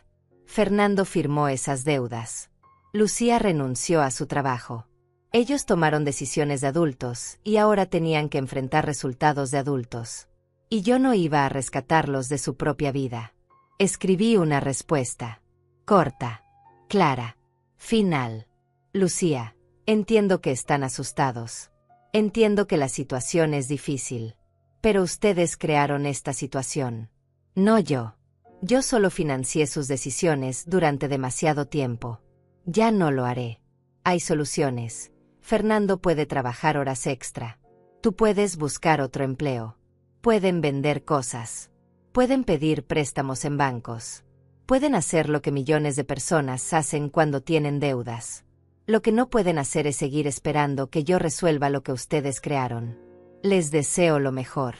A: Fernando firmó esas deudas. Lucía renunció a su trabajo. Ellos tomaron decisiones de adultos y ahora tenían que enfrentar resultados de adultos. Y yo no iba a rescatarlos de su propia vida. Escribí una respuesta. Corta, clara, final. Lucía, entiendo que están asustados. Entiendo que la situación es difícil. Pero ustedes crearon esta situación. No yo. Yo solo financié sus decisiones durante demasiado tiempo. Ya no lo haré. Hay soluciones. Fernando puede trabajar horas extra. Tú puedes buscar otro empleo. Pueden vender cosas. Pueden pedir préstamos en bancos. Pueden hacer lo que millones de personas hacen cuando tienen deudas. Lo que no pueden hacer es seguir esperando que yo resuelva lo que ustedes crearon. Les deseo lo mejor.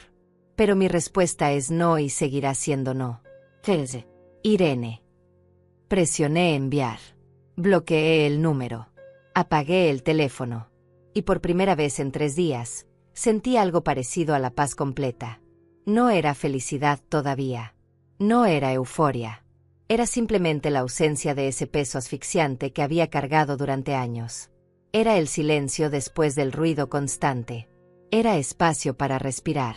A: Pero mi respuesta es no y seguirá siendo no. Irene. Presioné enviar. Bloqueé el número. Apagué el teléfono. Y por primera vez en 3 días, sentí algo parecido a la paz completa. No era felicidad todavía. No era euforia. Era simplemente la ausencia de ese peso asfixiante que había cargado durante años. Era el silencio después del ruido constante. Era espacio para respirar.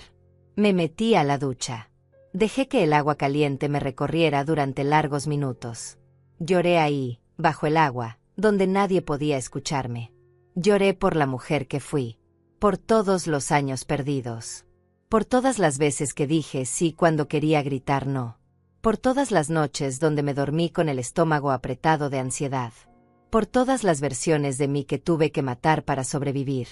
A: Me metí a la ducha. Dejé que el agua caliente me recorriera durante largos minutos. Lloré ahí, bajo el agua, donde nadie podía escucharme. Lloré por la mujer que fui, por todos los años perdidos, por todas las veces que dije sí cuando quería gritar no, por todas las noches donde me dormí con el estómago apretado de ansiedad, por todas las versiones de mí que tuve que matar para sobrevivir.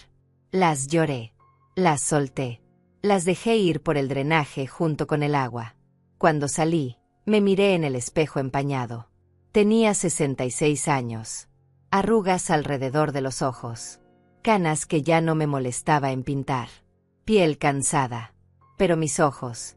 A: Las lloré, las solté, las dejé ir por el drenaje junto con el agua. Cuando salí, me miré en el espejo empañado. Tenía 66 años. Arrugas alrededor de los ojos. Canas que ya no me molestaba en pintar. Piel cansada. Pero mis ojos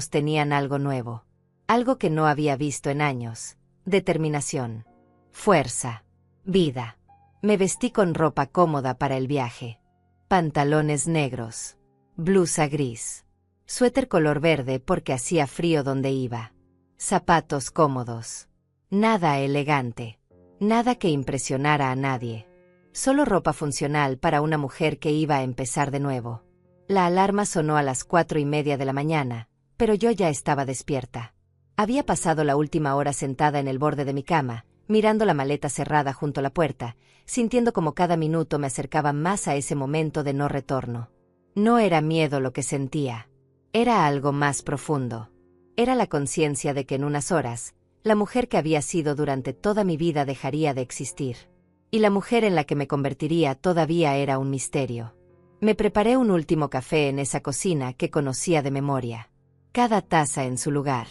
A: tenían algo nuevo. Algo que no había visto en años. Determinación. Fuerza. Vida. Me vestí con ropa cómoda para el viaje. Pantalones negros. Blusa gris. Suéter color verde porque hacía frío donde iba. Zapatos cómodos. Nada elegante. Nada que impresionara a nadie. Solo ropa funcional para una mujer que iba a empezar de nuevo. La alarma sonó a las 4:30 de la mañana, pero yo ya estaba despierta. Había pasado la última hora sentada en el borde de mi cama, mirando la maleta cerrada junto a la puerta, sintiendo como cada minuto me acercaba más a ese momento de no retorno. No era miedo lo que sentía. Era algo más profundo. Era la conciencia de que en unas horas, la mujer que había sido durante toda mi vida dejaría de existir. Y la mujer en la que me convertiría todavía era un misterio. Me preparé un último café en esa cocina que conocía de memoria. Cada taza en su lugar.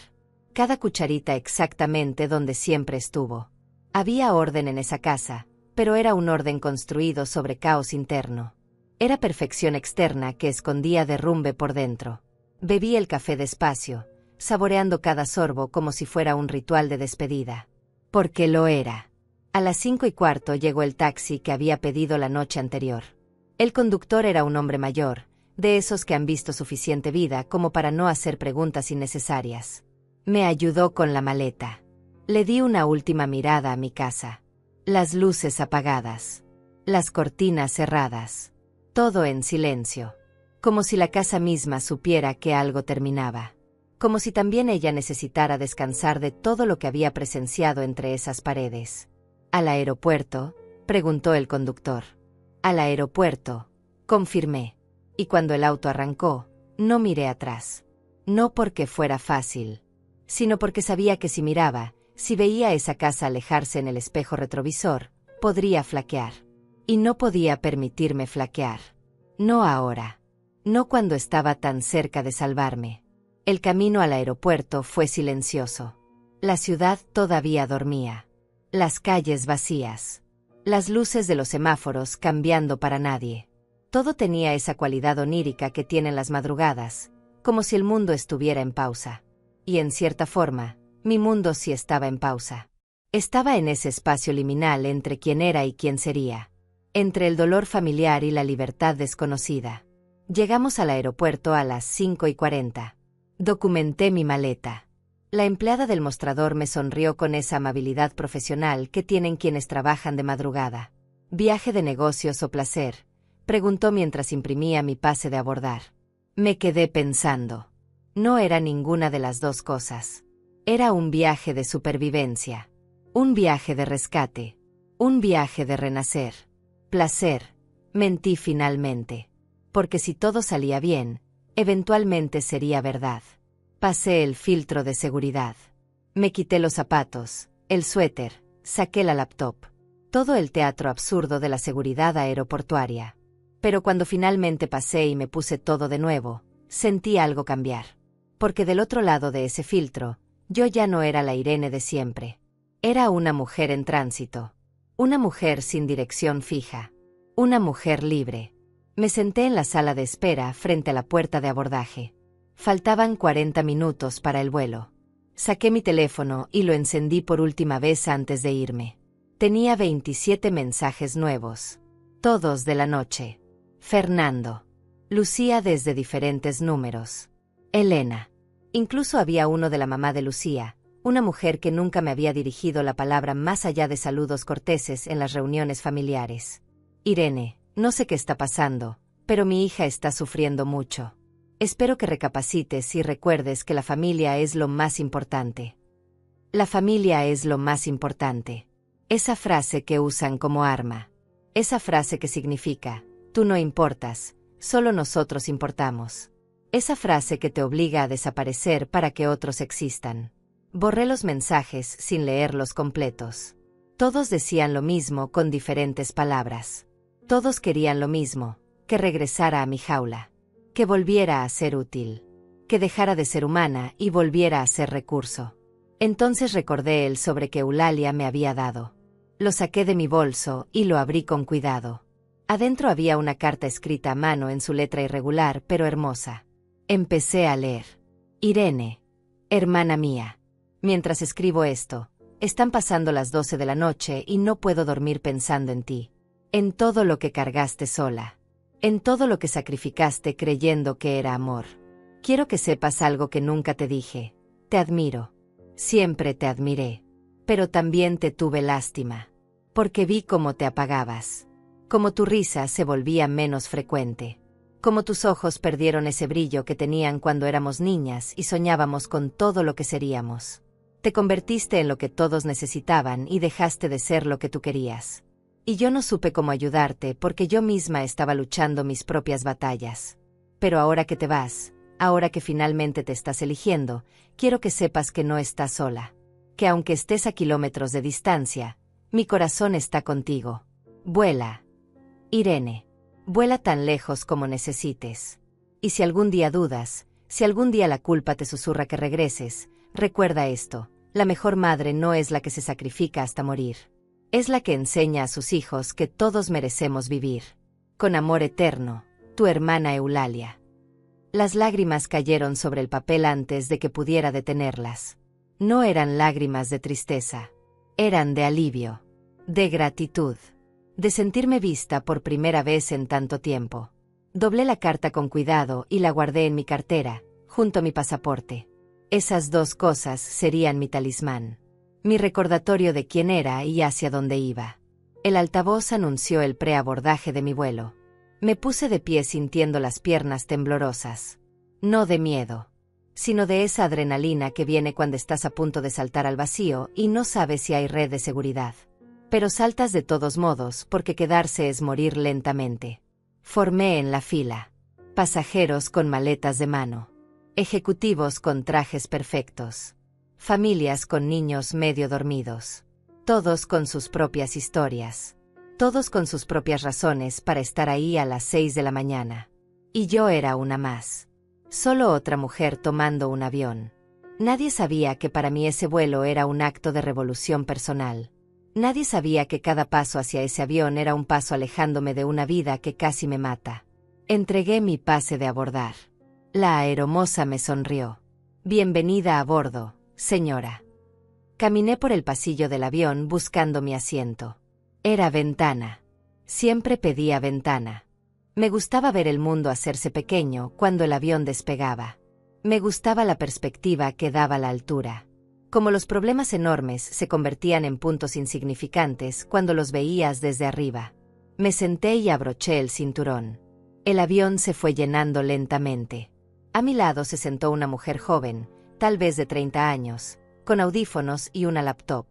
A: Cada cucharita exactamente donde siempre estuvo. Había orden en esa casa, pero era un orden construido sobre caos interno. Era perfección externa que escondía derrumbe por dentro. Bebí el café despacio, saboreando cada sorbo como si fuera un ritual de despedida. Porque lo era. A las 5:15 llegó el taxi que había pedido la noche anterior. El conductor era un hombre mayor, de esos que han visto suficiente vida como para no hacer preguntas innecesarias. Me ayudó con la maleta. Le di una última mirada a mi casa. Las luces apagadas. Las cortinas cerradas. Todo en silencio. Como si la casa misma supiera que algo terminaba. Como si también ella necesitara descansar de todo lo que había presenciado entre esas paredes. ¿Al aeropuerto?, preguntó el conductor. Al aeropuerto, confirmé. Y cuando el auto arrancó, no miré atrás. No porque fuera fácil, sino porque sabía que si miraba, si veía esa casa alejarse en el espejo retrovisor, podría flaquear. Y no podía permitirme flaquear. No ahora. No cuando estaba tan cerca de salvarme. El camino al aeropuerto fue silencioso. La ciudad todavía dormía. Las calles vacías. Las luces de los semáforos cambiando para nadie. Todo tenía esa cualidad onírica que tienen las madrugadas, como si el mundo estuviera en pausa. Y en cierta forma, mi mundo sí estaba en pausa. Estaba en ese espacio liminal entre quién era y quién sería. entre el dolor familiar y la libertad desconocida. Llegamos al aeropuerto a las 5:40. Documenté mi maleta. La empleada del mostrador me sonrió con esa amabilidad profesional que tienen quienes trabajan de madrugada. ¿Viaje de negocios o placer?, preguntó mientras imprimía mi pase de abordar. Me quedé pensando. No era ninguna de las dos cosas. Era un viaje de supervivencia. Un viaje de rescate. Un viaje de renacer. Placer. Mentí finalmente. Porque si todo salía bien, eventualmente sería verdad. Pasé el filtro de seguridad. Me quité los zapatos, el suéter, saqué la laptop. Todo el teatro absurdo de la seguridad aeroportuaria. Pero cuando finalmente pasé y me puse todo de nuevo, sentí algo cambiar. Porque del otro lado de ese filtro, yo ya no era la Irene de siempre. Era una mujer en tránsito. Una mujer sin dirección fija. Una mujer libre. Me senté en la sala de espera frente a la puerta de abordaje. Faltaban 40 minutos para el vuelo. Saqué mi teléfono y lo encendí por última vez antes de irme. Tenía 27 mensajes nuevos. Todos de la noche. Fernando. Lucía desde diferentes números. Elena. Incluso había uno de la mamá de Lucía, una mujer que nunca me había dirigido la palabra más allá de saludos corteses en las reuniones familiares. Irene, no sé qué está pasando, pero mi hija está sufriendo mucho. Espero que recapacites y recuerdes que la familia es lo más importante. La familia es lo más importante. Esa frase que usan como arma. Esa frase que significa, tú no importas, solo nosotros importamos. Esa frase que te obliga a desaparecer para que otros existan. Borré los mensajes sin leerlos completos. Todos decían lo mismo con diferentes palabras. Todos querían lo mismo, que regresara a mi jaula. Que volviera a ser útil. Que dejara de ser humana y volviera a ser recurso. Entonces recordé el sobre que Eulalia me había dado. Lo saqué de mi bolso y lo abrí con cuidado. Adentro había una carta escrita a mano en su letra irregular pero hermosa. Empecé a leer. Irene, hermana mía. Mientras escribo esto, están pasando las 12 de la noche y no puedo dormir pensando en ti. En todo lo que cargaste sola. En todo lo que sacrificaste creyendo que era amor. Quiero que sepas algo que nunca te dije. Te admiro. Siempre te admiré. Pero también te tuve lástima. Porque vi cómo te apagabas. Cómo tu risa se volvía menos frecuente. Cómo tus ojos perdieron ese brillo que tenían cuando éramos niñas y soñábamos con todo lo que seríamos. Te convertiste en lo que todos necesitaban y dejaste de ser lo que tú querías. Y yo no supe cómo ayudarte porque yo misma estaba luchando mis propias batallas. Pero ahora que te vas, ahora que finalmente te estás eligiendo, quiero que sepas que no estás sola. Que aunque estés a kilómetros de distancia, mi corazón está contigo. Vuela. Irene. Vuela tan lejos como necesites. Y si algún día dudas, si algún día la culpa te susurra que regreses, recuerda esto, la mejor madre no es la que se sacrifica hasta morir. Es la que enseña a sus hijos que todos merecemos vivir. Con amor eterno, tu hermana Eulalia. Las lágrimas cayeron sobre el papel antes de que pudiera detenerlas. No eran lágrimas de tristeza. Eran de alivio. De gratitud. De sentirme vista por primera vez en tanto tiempo. Doblé la carta con cuidado y la guardé en mi cartera, junto a mi pasaporte. Esas dos cosas serían mi talismán. Mi recordatorio de quién era y hacia dónde iba. El altavoz anunció el preabordaje de mi vuelo. Me puse de pie sintiendo las piernas temblorosas. No de miedo, sino de esa adrenalina que viene cuando estás a punto de saltar al vacío y no sabes si hay red de seguridad. Pero saltas de todos modos porque quedarse es morir lentamente. Formé en la fila. Pasajeros con maletas de mano. Ejecutivos con trajes perfectos. Familias con niños medio dormidos. Todos con sus propias historias. Todos con sus propias razones para estar ahí a las 6 de la mañana. Y yo era una más. Solo otra mujer tomando un avión. Nadie sabía que para mí ese vuelo era un acto de revolución personal. Nadie sabía que cada paso hacia ese avión era un paso alejándome de una vida que casi me mata. Entregué mi pase de abordar. La aeromoza me sonrió. Bienvenida a bordo, señora. Caminé por el pasillo del avión buscando mi asiento. Era ventana. Siempre pedía ventana. Me gustaba ver el mundo hacerse pequeño cuando el avión despegaba. Me gustaba la perspectiva que daba la altura. Como los problemas enormes se convertían en puntos insignificantes cuando los veías desde arriba. Me senté y abroché el cinturón. El avión se fue llenando lentamente. A mi lado se sentó una mujer joven, tal vez de 30 años, con audífonos y una laptop.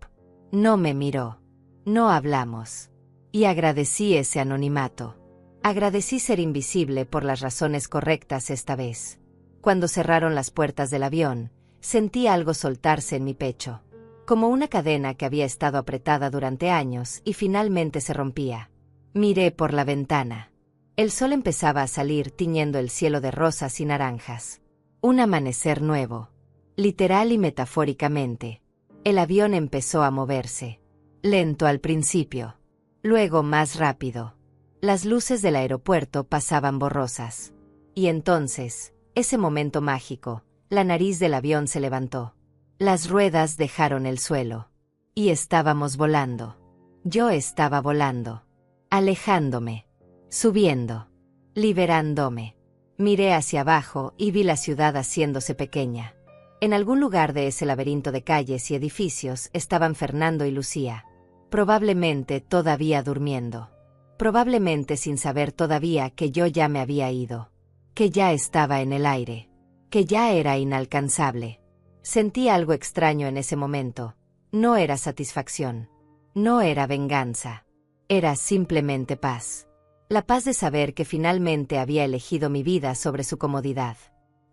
A: No me miró. No hablamos. Y agradecí ese anonimato. Agradecí ser invisible por las razones correctas esta vez. Cuando cerraron las puertas del avión, sentí algo soltarse en mi pecho. Como una cadena que había estado apretada durante años y finalmente se rompía. Miré por la ventana. El sol empezaba a salir tiñendo el cielo de rosas y naranjas. Un amanecer nuevo. Literal y metafóricamente. El avión empezó a moverse. Lento al principio. Luego más rápido. Las luces del aeropuerto pasaban borrosas. Y entonces, ese momento mágico, la nariz del avión se levantó. Las ruedas dejaron el suelo. Y estábamos volando. Yo estaba volando. Alejándome. Subiendo. Liberándome. Miré hacia abajo y vi la ciudad haciéndose pequeña. En algún lugar de ese laberinto de calles y edificios estaban Fernando y Lucía. Probablemente todavía durmiendo. Probablemente sin saber todavía que yo ya me había ido. Que ya estaba en el aire. Que ya era inalcanzable. Sentí algo extraño en ese momento. No era satisfacción. No era venganza. Era simplemente paz. La paz de saber que finalmente había elegido mi vida sobre su comodidad.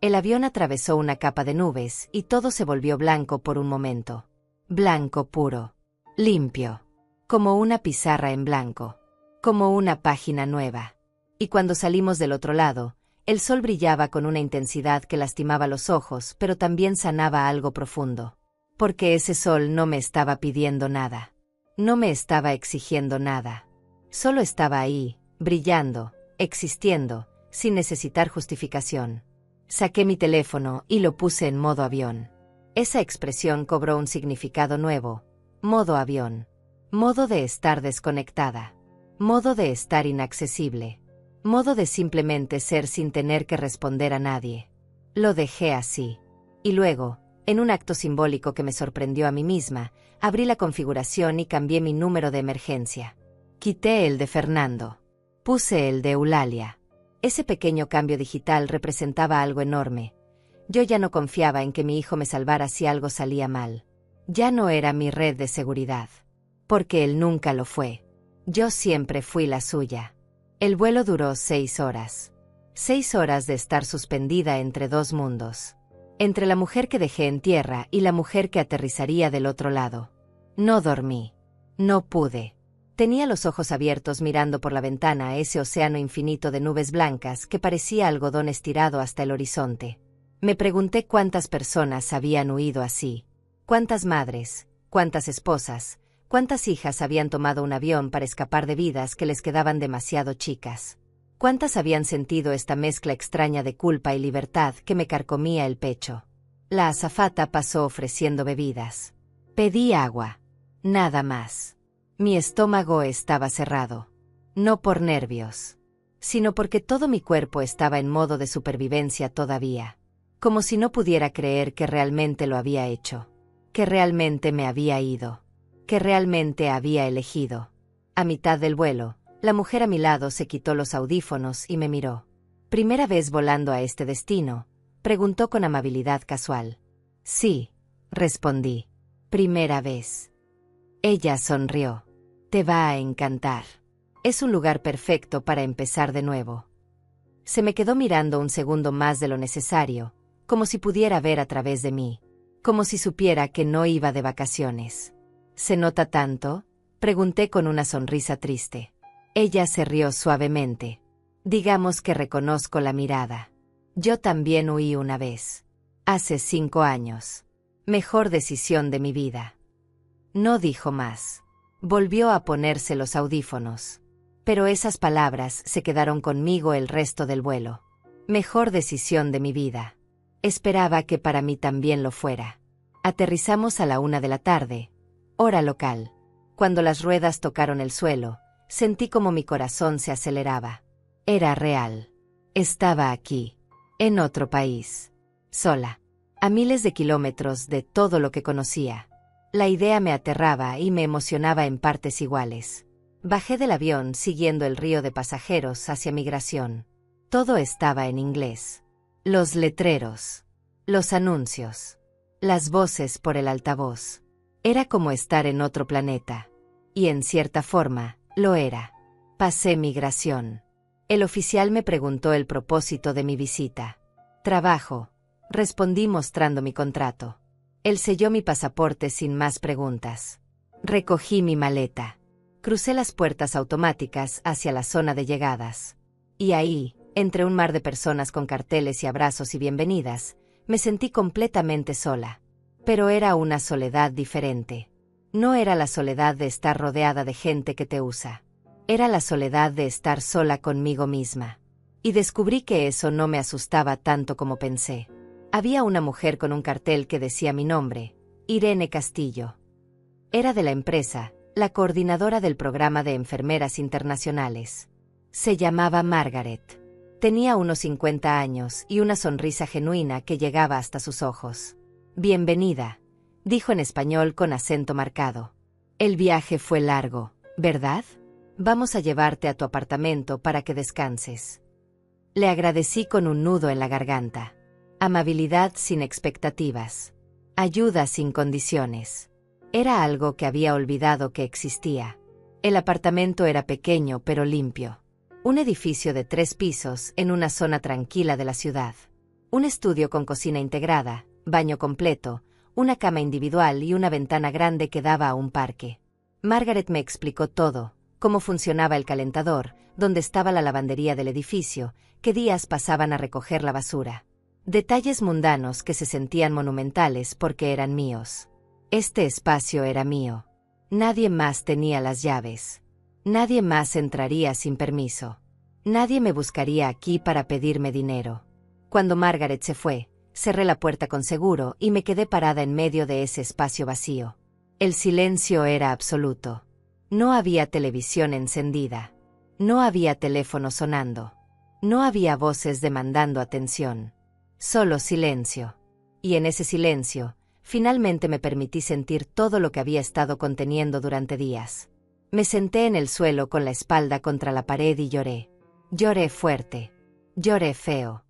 A: El avión atravesó una capa de nubes y todo se volvió blanco por un momento. Blanco puro. Limpio. Como una pizarra en blanco. Como una página nueva. Y cuando salimos del otro lado, el sol brillaba con una intensidad que lastimaba los ojos, pero también sanaba algo profundo. Porque ese sol no me estaba pidiendo nada. No me estaba exigiendo nada. Solo estaba ahí, brillando, existiendo, sin necesitar justificación. Saqué mi teléfono y lo puse en modo avión. Esa expresión cobró un significado nuevo. Modo avión. Modo de estar desconectada. Modo de estar inaccesible. Modo de simplemente ser sin tener que responder a nadie. Lo dejé así. Y luego, en un acto simbólico que me sorprendió a mí misma, abrí la configuración y cambié mi número de emergencia. Quité el de Fernando. Puse el de Eulalia. Ese pequeño cambio digital representaba algo enorme. Yo ya no confiaba en que mi hijo me salvara si algo salía mal. Ya no era mi red de seguridad. Porque él nunca lo fue. Yo siempre fui la suya. El vuelo duró 6 horas. 6 horas de estar suspendida entre dos mundos. Entre la mujer que dejé en tierra y la mujer que aterrizaría del otro lado. No dormí. No pude. Tenía los ojos abiertos mirando por la ventana a ese océano infinito de nubes blancas que parecía algodón estirado hasta el horizonte. Me pregunté cuántas personas habían huido así. Cuántas madres, cuántas esposas, cuántas hijas habían tomado un avión para escapar de vidas que les quedaban demasiado chicas. Cuántas habían sentido esta mezcla extraña de culpa y libertad que me carcomía el pecho. La azafata pasó ofreciendo bebidas. Pedí agua. Nada más. Mi estómago estaba cerrado. No por nervios, sino porque todo mi cuerpo estaba en modo de supervivencia todavía. Como si no pudiera creer que realmente lo había hecho. Que realmente me había ido. Que realmente había elegido. A mitad del vuelo, la mujer a mi lado se quitó los audífonos y me miró. ¿Primera vez volando a este destino?, preguntó con amabilidad casual. Sí, respondí. Primera vez. Ella sonrió. Te va a encantar. Es un lugar perfecto para empezar de nuevo. Se me quedó mirando un segundo más de lo necesario, como si pudiera ver a través de mí, como si supiera que no iba de vacaciones. ¿Se nota tanto?, pregunté con una sonrisa triste. Ella se rió suavemente. Digamos que reconozco la mirada. Yo también huí una vez. Hace 5 años. Mejor decisión de mi vida. No dijo más. Volvió a ponerse los audífonos. Pero esas palabras se quedaron conmigo el resto del vuelo. Mejor decisión de mi vida. Esperaba que para mí también lo fuera. Aterrizamos a la 1 de la tarde, hora local. Cuando las ruedas tocaron el suelo, Sentí como mi corazón se aceleraba. Era real. Estaba aquí, en otro país, sola, a miles de kilómetros de todo lo que conocía. La idea me aterraba y me emocionaba en partes iguales. Bajé del avión siguiendo el río de pasajeros hacia migración. Todo estaba en inglés. Los letreros, los anuncios, las voces por el altavoz. Era como estar en otro planeta. Y en cierta forma, lo era. Pasé migración. El oficial me preguntó el propósito de mi visita. Trabajo, respondí mostrando mi contrato. Él selló mi pasaporte sin más preguntas. Recogí mi maleta. Crucé las puertas automáticas hacia la zona de llegadas. Y ahí, entre un mar de personas con carteles y abrazos y bienvenidas, me sentí completamente sola. Pero era una soledad diferente. No era la soledad de estar rodeada de gente que te usa. Era la soledad de estar sola conmigo misma. Y descubrí que eso no me asustaba tanto como pensé. Había una mujer con un cartel que decía mi nombre, Irene Castillo. Era de la empresa, la coordinadora del programa de enfermeras internacionales. Se llamaba Margaret. Tenía unos 50 años y una sonrisa genuina que llegaba hasta sus ojos. Bienvenida, dijo en español con acento marcado. El viaje fue largo, ¿verdad? Vamos a llevarte a tu apartamento para que descanses. Le agradecí con un nudo en la garganta. Amabilidad sin expectativas. Ayuda sin condiciones. Era algo que había olvidado que existía. El apartamento era pequeño pero limpio. Un edificio de 3 pisos en una zona tranquila de la ciudad. Un estudio con cocina integrada, baño completo, una cama individual y una ventana grande que daba a un parque. Margaret me explicó todo, cómo funcionaba el calentador, dónde estaba la lavandería del edificio, qué días pasaban a recoger la basura. Detalles mundanos que se sentían monumentales porque eran míos. Este espacio era mío. Nadie más tenía las llaves. Nadie más entraría sin permiso. Nadie me buscaría aquí para pedirme dinero. Cuando Margaret se fue, cerré la puerta con seguro y me quedé parada en medio de ese espacio vacío. El silencio era absoluto. No había televisión encendida. No había teléfono sonando. No había voces demandando atención. Solo silencio. Y en ese silencio, finalmente me permití sentir todo lo que había estado conteniendo durante días. Me senté en el suelo con la espalda contra la pared y lloré. Lloré fuerte. Lloré feo.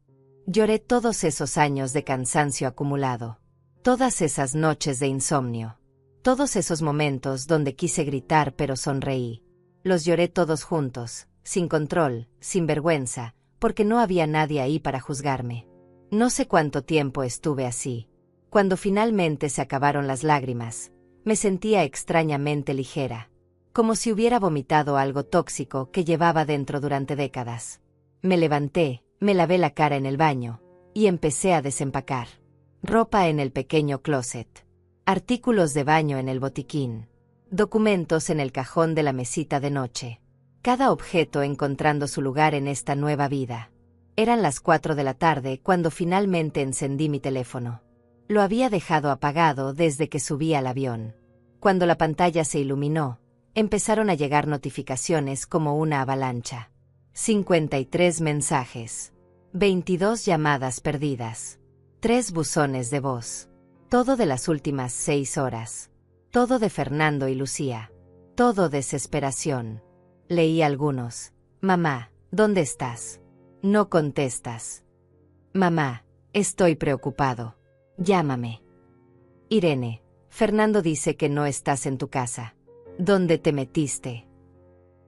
A: Lloré todos esos años de cansancio acumulado. Todas esas noches de insomnio. Todos esos momentos donde quise gritar pero sonreí. Los lloré todos juntos, sin control, sin vergüenza, porque no había nadie ahí para juzgarme. No sé cuánto tiempo estuve así. Cuando finalmente se acabaron las lágrimas, me sentía extrañamente ligera, como si hubiera vomitado algo tóxico que llevaba dentro durante décadas. Me levanté, me lavé la cara en el baño, y empecé a desempacar. Ropa en el pequeño closet. Artículos de baño en el botiquín. Documentos en el cajón de la mesita de noche. Cada objeto encontrando su lugar en esta nueva vida. Eran las 4 de la tarde cuando finalmente encendí mi teléfono. Lo había dejado apagado desde que subí al avión. Cuando la pantalla se iluminó, empezaron a llegar notificaciones como una avalancha. 53 mensajes. 22 llamadas perdidas. 3 buzones de voz. Todo de las últimas 6 horas. Todo de Fernando y Lucía. Todo desesperación. Leí algunos. Mamá, ¿dónde estás? No contestas. Mamá, estoy preocupado. Llámame. Irene, Fernando dice que no estás en tu casa. ¿Dónde te metiste?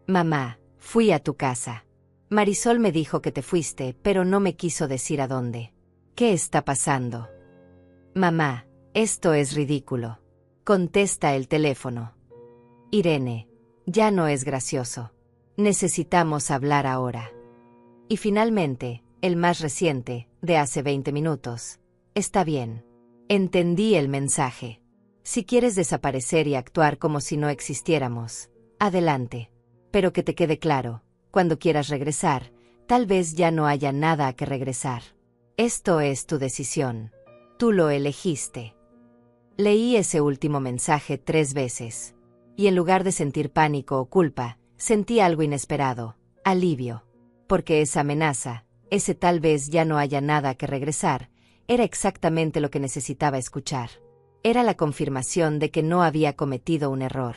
A: Mamá, fui a tu casa. Marisol me dijo que te fuiste, pero no me quiso decir a dónde. ¿Qué está pasando? Mamá, esto es ridículo. Contesta el teléfono. Irene, ya no es gracioso. Necesitamos hablar ahora. Y finalmente, el más reciente, de hace 20 minutos. Está bien. Entendí el mensaje. Si quieres desaparecer y actuar como si no existiéramos, adelante. Pero que te quede claro, cuando quieras regresar, tal vez ya no haya nada a que regresar. Esto es tu decisión. Tú lo elegiste. Leí ese último mensaje 3 veces. Y en lugar de sentir pánico o culpa, Sentí algo inesperado, alivio. Porque esa amenaza, ese tal vez ya no haya nada que regresar, era exactamente lo que necesitaba escuchar. Era la confirmación de que no había cometido un error.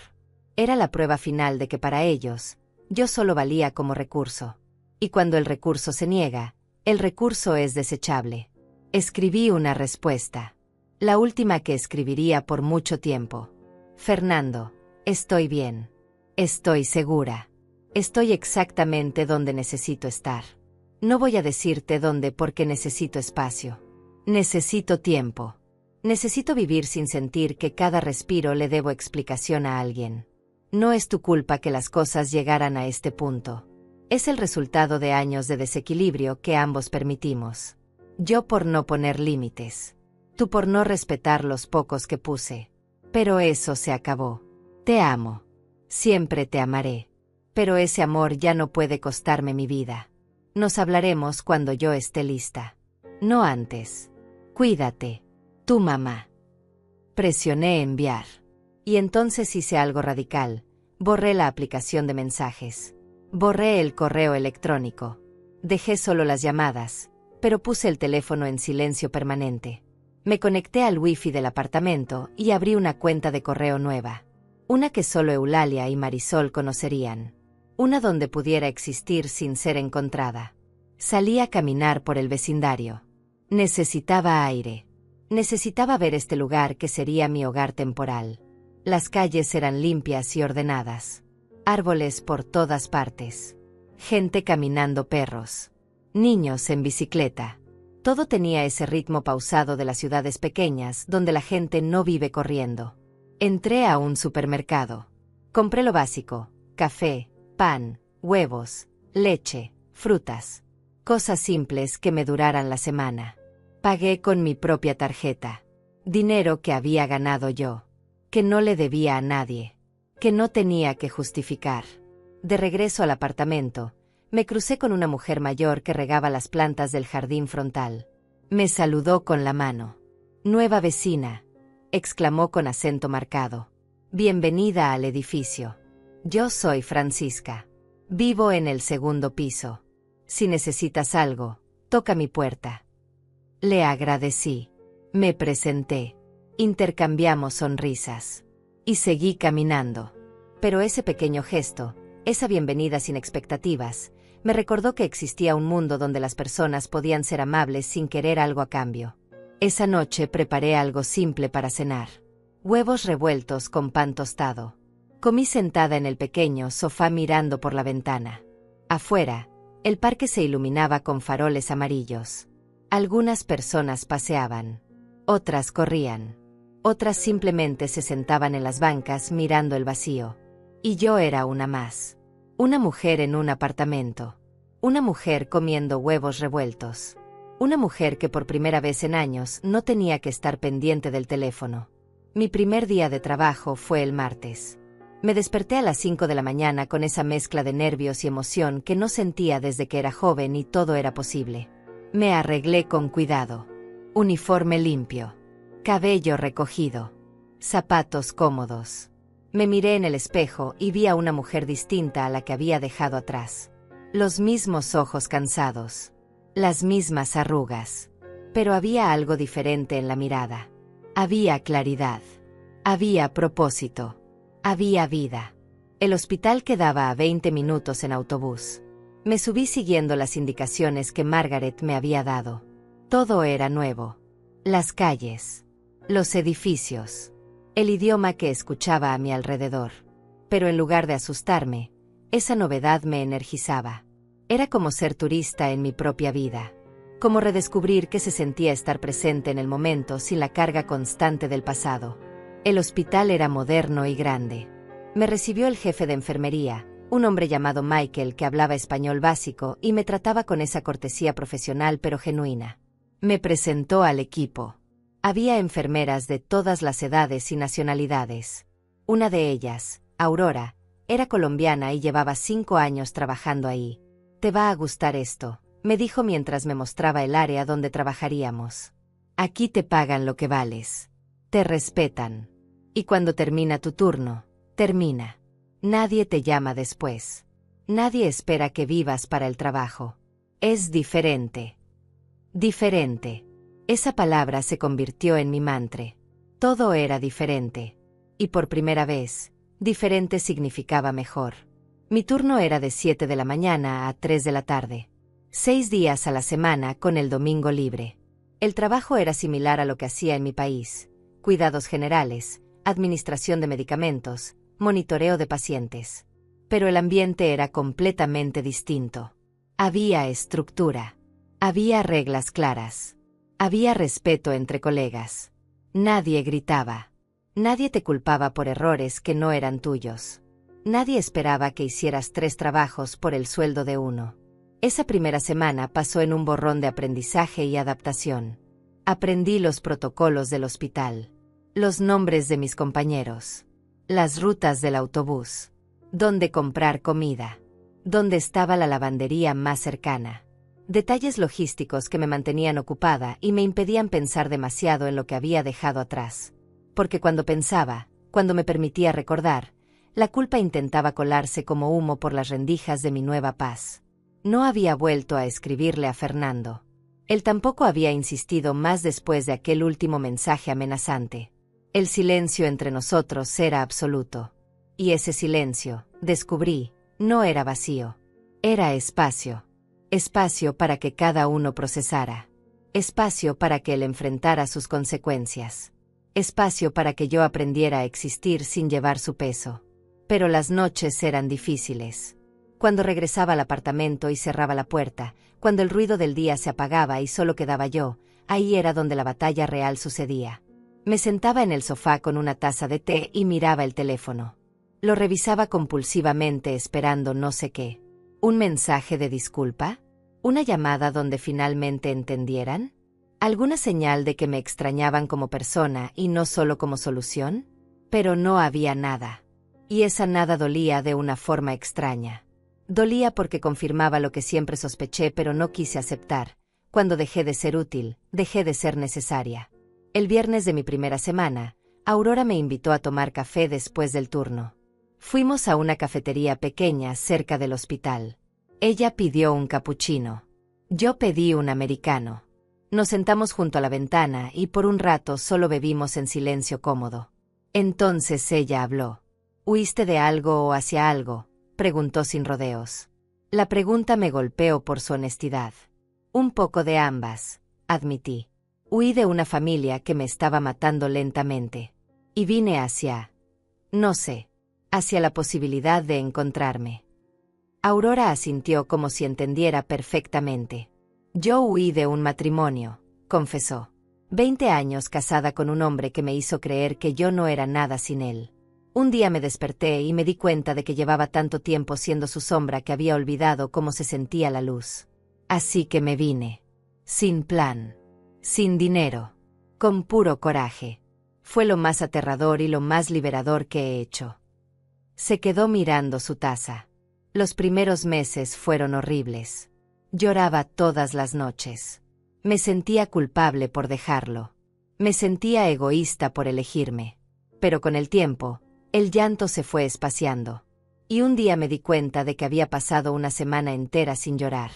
A: Era la prueba final de que para ellos, yo solo valía como recurso. Y cuando el recurso se niega, el recurso es desechable. Escribí una respuesta. La última que escribiría por mucho tiempo. Fernando, estoy bien. Estoy segura. Estoy exactamente donde necesito estar. No voy a decirte dónde porque necesito espacio. Necesito tiempo. Necesito vivir sin sentir que cada respiro le debo explicación a alguien. No es tu culpa que las cosas llegaran a este punto. Es el resultado de años de desequilibrio que ambos permitimos. Yo por no poner límites. Tú por no respetar los pocos que puse. Pero eso se acabó. Te amo. Siempre te amaré. Pero ese amor ya no puede costarme mi vida. Nos hablaremos cuando yo esté lista. No antes. Cuídate. Tu mamá. Presioné enviar. Y entonces hice algo radical. Borré la aplicación de mensajes. Borré el correo electrónico. Dejé solo las llamadas, pero puse el teléfono en silencio permanente. Me conecté al wifi del apartamento y abrí una cuenta de correo nueva. Una que solo Eulalia y Marisol conocerían. Una donde pudiera existir sin ser encontrada. Salí a caminar por el vecindario. Necesitaba aire. Necesitaba ver este lugar que sería mi hogar temporal. Las calles eran limpias y ordenadas. Árboles por todas partes. Gente caminando, perros. Niños en bicicleta. Todo tenía ese ritmo pausado de las ciudades pequeñas donde la gente no vive corriendo. Entré a un supermercado. Compré lo básico: café, pan, huevos, leche, frutas. Cosas simples que me duraran la semana. Pagué con mi propia tarjeta. Dinero que había ganado yo. Que no le debía a nadie. Que no tenía que justificar. De regreso al apartamento, me crucé con una mujer mayor que regaba las plantas del jardín frontal. Me saludó con la mano. «Nueva vecina», exclamó con acento marcado. «Bienvenida al edificio. Yo soy Francisca. Vivo en el segundo piso. Si necesitas algo, toca mi puerta». Le agradecí. Me presenté. Intercambiamos sonrisas. Y seguí caminando. Pero ese pequeño gesto, esa bienvenida sin expectativas, me recordó que existía un mundo donde las personas podían ser amables sin querer algo a cambio. Esa noche preparé algo simple para cenar. Huevos revueltos con pan tostado. Comí sentada en el pequeño sofá mirando por la ventana. Afuera, el parque se iluminaba con faroles amarillos. Algunas personas paseaban. Otras corrían. Otras simplemente se sentaban en las bancas mirando el vacío. Y yo era una más. Una mujer en un apartamento. Una mujer comiendo huevos revueltos. Una mujer que por primera vez en años no tenía que estar pendiente del teléfono. Mi primer día de trabajo fue el martes. Me desperté a las 5 de la mañana con esa mezcla de nervios y emoción que no sentía desde que era joven y todo era posible. Me arreglé con cuidado. Uniforme limpio. Cabello recogido. Zapatos cómodos. Me miré en el espejo y vi a una mujer distinta a la que había dejado atrás. Los mismos ojos cansados. Las mismas arrugas. Pero había algo diferente en la mirada. Había claridad. Había propósito. Había vida. El hospital quedaba a 20 minutos en autobús. Me subí siguiendo las indicaciones que Margaret me había dado. Todo era nuevo. Las calles. Los edificios. El idioma que escuchaba a mi alrededor. Pero en lugar de asustarme, esa novedad me energizaba. Era como ser turista en mi propia vida. Como redescubrir que se sentía estar presente en el momento sin la carga constante del pasado. El hospital era moderno y grande. Me recibió el jefe de enfermería, un hombre llamado Michael que hablaba español básico y me trataba con esa cortesía profesional pero genuina. Me presentó al equipo. Había enfermeras de todas las edades y nacionalidades. Una de ellas, Aurora, era colombiana y llevaba 5 años trabajando ahí. «Te va a gustar esto», me dijo mientras me mostraba el área donde trabajaríamos. «Aquí te pagan lo que vales. Te respetan. Y cuando termina tu turno, termina. Nadie te llama después. Nadie espera que vivas para el trabajo. Es diferente. Diferente. Esa palabra se convirtió en mi mantra. Todo era diferente. Y por primera vez, diferente significaba mejor. Mi turno era de 7 de la mañana a 3 de la tarde. 6 días a la semana con el domingo libre. El trabajo era similar a lo que hacía en mi país. Cuidados generales, administración de medicamentos, monitoreo de pacientes. Pero el ambiente era completamente distinto. Había estructura. Había reglas claras. Había respeto entre colegas. Nadie gritaba. Nadie te culpaba por errores que no eran tuyos. Nadie esperaba que hicieras 3 trabajos por el sueldo de uno. Esa primera semana pasó en un borrón de aprendizaje y adaptación. Aprendí los protocolos del hospital, los nombres de mis compañeros, las rutas del autobús, dónde comprar comida, dónde estaba la lavandería más cercana. Detalles logísticos que me mantenían ocupada y me impedían pensar demasiado en lo que había dejado atrás. Porque cuando pensaba, cuando me permitía recordar, la culpa intentaba colarse como humo por las rendijas de mi nueva paz. No había vuelto a escribirle a Fernando. Él tampoco había insistido más después de aquel último mensaje amenazante. El silencio entre nosotros era absoluto. Y ese silencio, descubrí, no era vacío. Era espacio. Espacio para que cada uno procesara. Espacio para que él enfrentara sus consecuencias. Espacio para que yo aprendiera a existir sin llevar su peso. Pero las noches eran difíciles. Cuando regresaba al apartamento y cerraba la puerta, cuando el ruido del día se apagaba y solo quedaba yo, ahí era donde la batalla real sucedía. Me sentaba en el sofá con una taza de té y miraba el teléfono. Lo revisaba compulsivamente esperando no sé qué. ¿Un mensaje de disculpa? ¿Una llamada donde finalmente entendieran? ¿Alguna señal de que me extrañaban como persona y no solo como solución? Pero no había nada. Y esa nada dolía de una forma extraña. Dolía porque confirmaba lo que siempre sospeché pero no quise aceptar. Cuando dejé de ser útil, dejé de ser necesaria. El viernes de mi primera semana, Aurora me invitó a tomar café después del turno. Fuimos a una cafetería pequeña cerca del hospital. Ella pidió un capuchino. Yo pedí un americano. Nos sentamos junto a la ventana y por un rato solo bebimos en silencio cómodo. Entonces ella habló. ¿Huiste de algo o hacia algo?, preguntó sin rodeos. La pregunta me golpeó por su honestidad. Un poco de ambas, admití. Huí de una familia que me estaba matando lentamente. Y vine hacia... no sé, hacia la posibilidad de encontrarme. Aurora asintió como si entendiera perfectamente. Yo huí de un matrimonio, confesó. 20 años casada con un hombre que me hizo creer que yo no era nada sin él. Un día me desperté y me di cuenta de que llevaba tanto tiempo siendo su sombra que había olvidado cómo se sentía la luz. Así que me vine. Sin plan. Sin dinero. Con puro coraje. Fue lo más aterrador y lo más liberador que he hecho. Se quedó mirando su taza. Los primeros meses fueron horribles. Lloraba todas las noches. Me sentía culpable por dejarlo. Me sentía egoísta por elegirme. Pero con el tiempo, el llanto se fue espaciando. Y un día me di cuenta de que había pasado una semana entera sin llorar.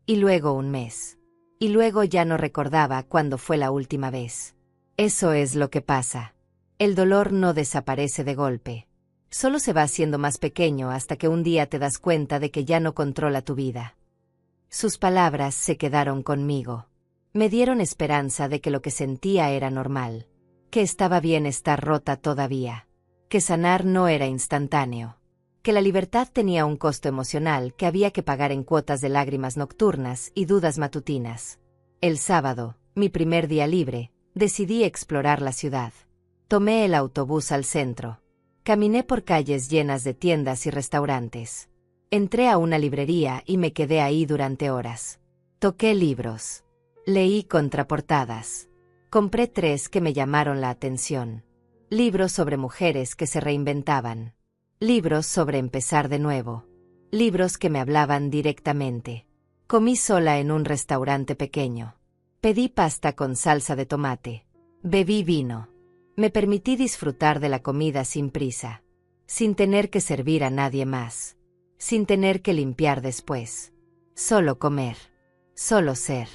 A: Y luego un mes. Y luego ya no recordaba cuándo fue la última vez. Eso es lo que pasa. El dolor no desaparece de golpe. Solo se va haciendo más pequeño hasta que un día te das cuenta de que ya no controla tu vida. Sus palabras se quedaron conmigo. Me dieron esperanza de que lo que sentía era normal. Que estaba bien estar rota todavía. Que sanar no era instantáneo. Que la libertad tenía un costo emocional que había que pagar en cuotas de lágrimas nocturnas y dudas matutinas. El sábado, mi primer día libre, decidí explorar la ciudad. Tomé el autobús al centro. Caminé por calles llenas de tiendas y restaurantes. Entré a una librería y me quedé ahí durante horas. Toqué libros. Leí contraportadas. Compré 3 que me llamaron la atención. Libros sobre mujeres que se reinventaban. Libros sobre empezar de nuevo. Libros que me hablaban directamente. Comí sola en un restaurante pequeño. Pedí pasta con salsa de tomate. Bebí vino. Me permití disfrutar de la comida sin prisa. sin tener que servir a nadie más, sin tener que limpiar después. Solo comer, solo ser.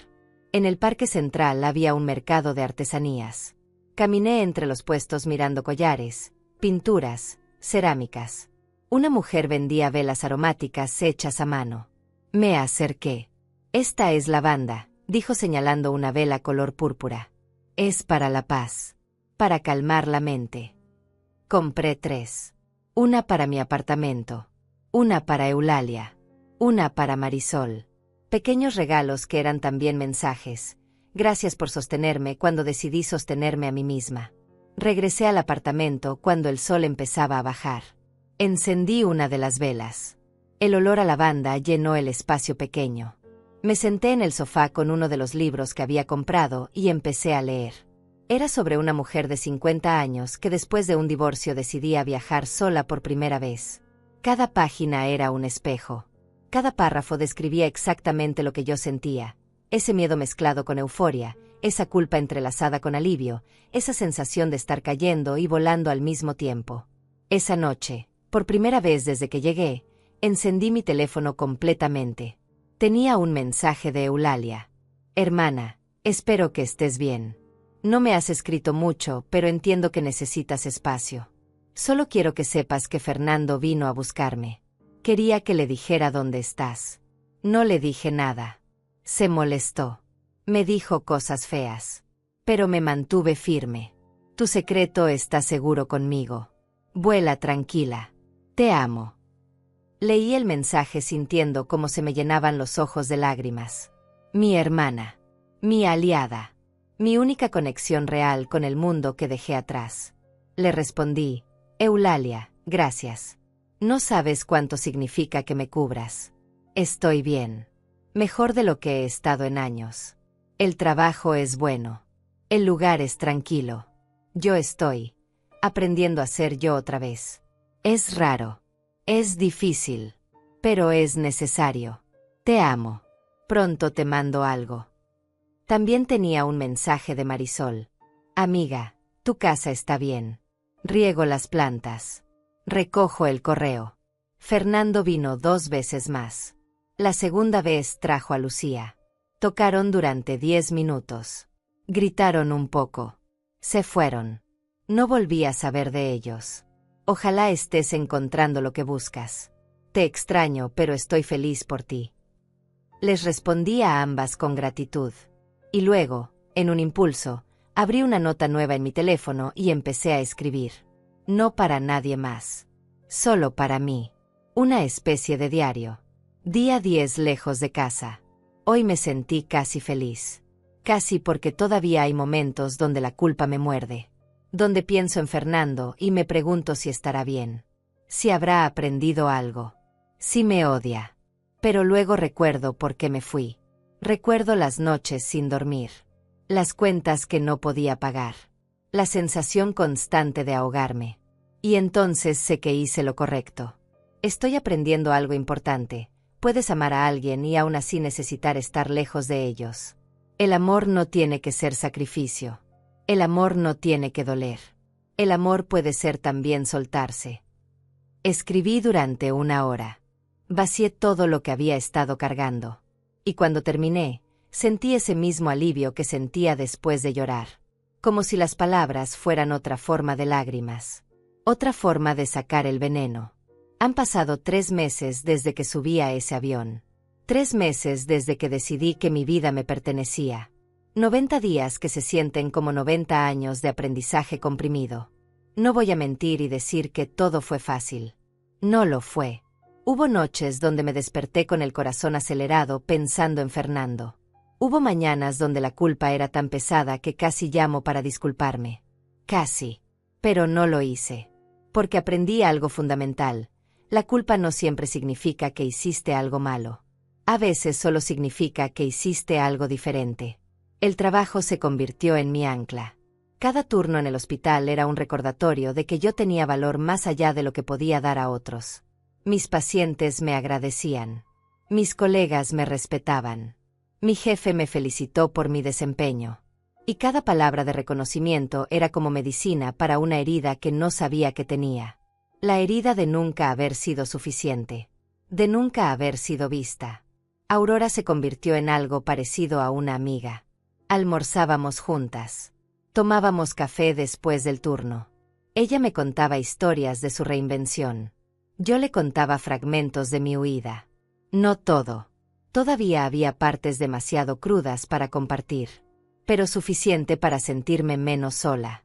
A: En el parque central había un mercado de artesanías. Caminé entre los puestos mirando collares, pinturas, cerámicas. Una mujer vendía velas aromáticas hechas a mano. Me acerqué. Esta es lavanda, dijo señalando una vela color púrpura. Es para la paz, para calmar la mente. Compré 3. Una para mi apartamento, una para Eulalia, una para Marisol. Pequeños regalos que eran también mensajes. Gracias por sostenerme cuando decidí sostenerme a mí misma. Regresé al apartamento cuando el sol empezaba a bajar. Encendí una de las velas. El olor a lavanda llenó el espacio pequeño. Me senté en el sofá con uno de los libros que había comprado y empecé a leer. Era sobre una mujer de 50 años que después de un divorcio decidía viajar sola por primera vez. Cada página era un espejo. Cada párrafo describía exactamente lo que yo sentía. Ese miedo mezclado con euforia, esa culpa entrelazada con alivio, esa sensación de estar cayendo y volando al mismo tiempo. Esa noche, por primera vez desde que llegué, encendí mi teléfono completamente. Tenía un mensaje de Eulalia. Hermana, espero que estés bien. No me has escrito mucho, pero entiendo que necesitas espacio. Solo quiero que sepas que Fernando vino a buscarme. Quería que le dijera dónde estás. No le dije nada. Se molestó. Me dijo cosas feas. Pero me mantuve firme. Tu secreto está seguro conmigo. Vuela tranquila. Te amo. Leí el mensaje sintiendo cómo se me llenaban los ojos de lágrimas. Mi hermana. Mi aliada. Mi única conexión real con el mundo que dejé atrás. Le respondí, Eulalia, gracias. No sabes cuánto significa que me cubras. Estoy bien. Mejor de lo que he estado en años. El trabajo es bueno. El lugar es tranquilo. Yo estoy aprendiendo a ser yo otra vez. Es raro. Es difícil. Pero es necesario. Te amo. Pronto te mando algo. También tenía un mensaje de Marisol. Amiga, tu casa está bien. Riego las plantas. Recojo el correo. Fernando vino 2 veces más. La segunda vez trajo a Lucía. Tocaron durante 10 minutos. Gritaron un poco. Se fueron. No volví a saber de ellos. Ojalá estés encontrando lo que buscas. Te extraño, pero estoy feliz por ti. Les respondí a ambas con gratitud. Y luego, en un impulso, abrí una nota nueva en mi teléfono y empecé a escribir. No para nadie más. Solo para mí. Una especie de diario. Día 10 lejos de casa. Hoy me sentí casi feliz. Casi porque todavía hay momentos donde la culpa me muerde. Donde pienso en Fernando y me pregunto si estará bien. Si habrá aprendido algo. Si me odia. Pero luego recuerdo por qué me fui. Recuerdo las noches sin dormir. Las cuentas que no podía pagar. La sensación constante de ahogarme. Y entonces sé que hice lo correcto. Estoy aprendiendo algo importante. Puedes amar a alguien y aún así necesitar estar lejos de ellos. El amor no tiene que ser sacrificio. El amor no tiene que doler. El amor puede ser también soltarse. Escribí durante 1 hora. Vacié todo lo que había estado cargando. Y cuando terminé, sentí ese mismo alivio que sentía después de llorar. Como si las palabras fueran otra forma de lágrimas. Otra forma de sacar el veneno. Han pasado 3 meses desde que subí a ese avión. 3 meses desde que decidí que mi vida me pertenecía. 90 días que se sienten como 90 años de aprendizaje comprimido. No voy a mentir y decir que todo fue fácil. No lo fue. Hubo noches donde me desperté con el corazón acelerado pensando en Fernando. Hubo mañanas donde la culpa era tan pesada que casi llamo para disculparme. Casi. Pero no lo hice. Porque aprendí algo fundamental. La culpa no siempre significa que hiciste algo malo. A veces solo significa que hiciste algo diferente. El trabajo se convirtió en mi ancla. Cada turno en el hospital era un recordatorio de que yo tenía valor más allá de lo que podía dar a otros. Mis pacientes me agradecían. Mis colegas me respetaban. Mi jefe me felicitó por mi desempeño. Y cada palabra de reconocimiento era como medicina para una herida que no sabía que tenía. La herida de nunca haber sido suficiente. De nunca haber sido vista. Aurora se convirtió en algo parecido a una amiga. Almorzábamos juntas. Tomábamos café después del turno. Ella me contaba historias de su reinvención. Yo le contaba fragmentos de mi huida. No todo. Todavía había partes demasiado crudas para compartir. Pero suficiente para sentirme menos sola.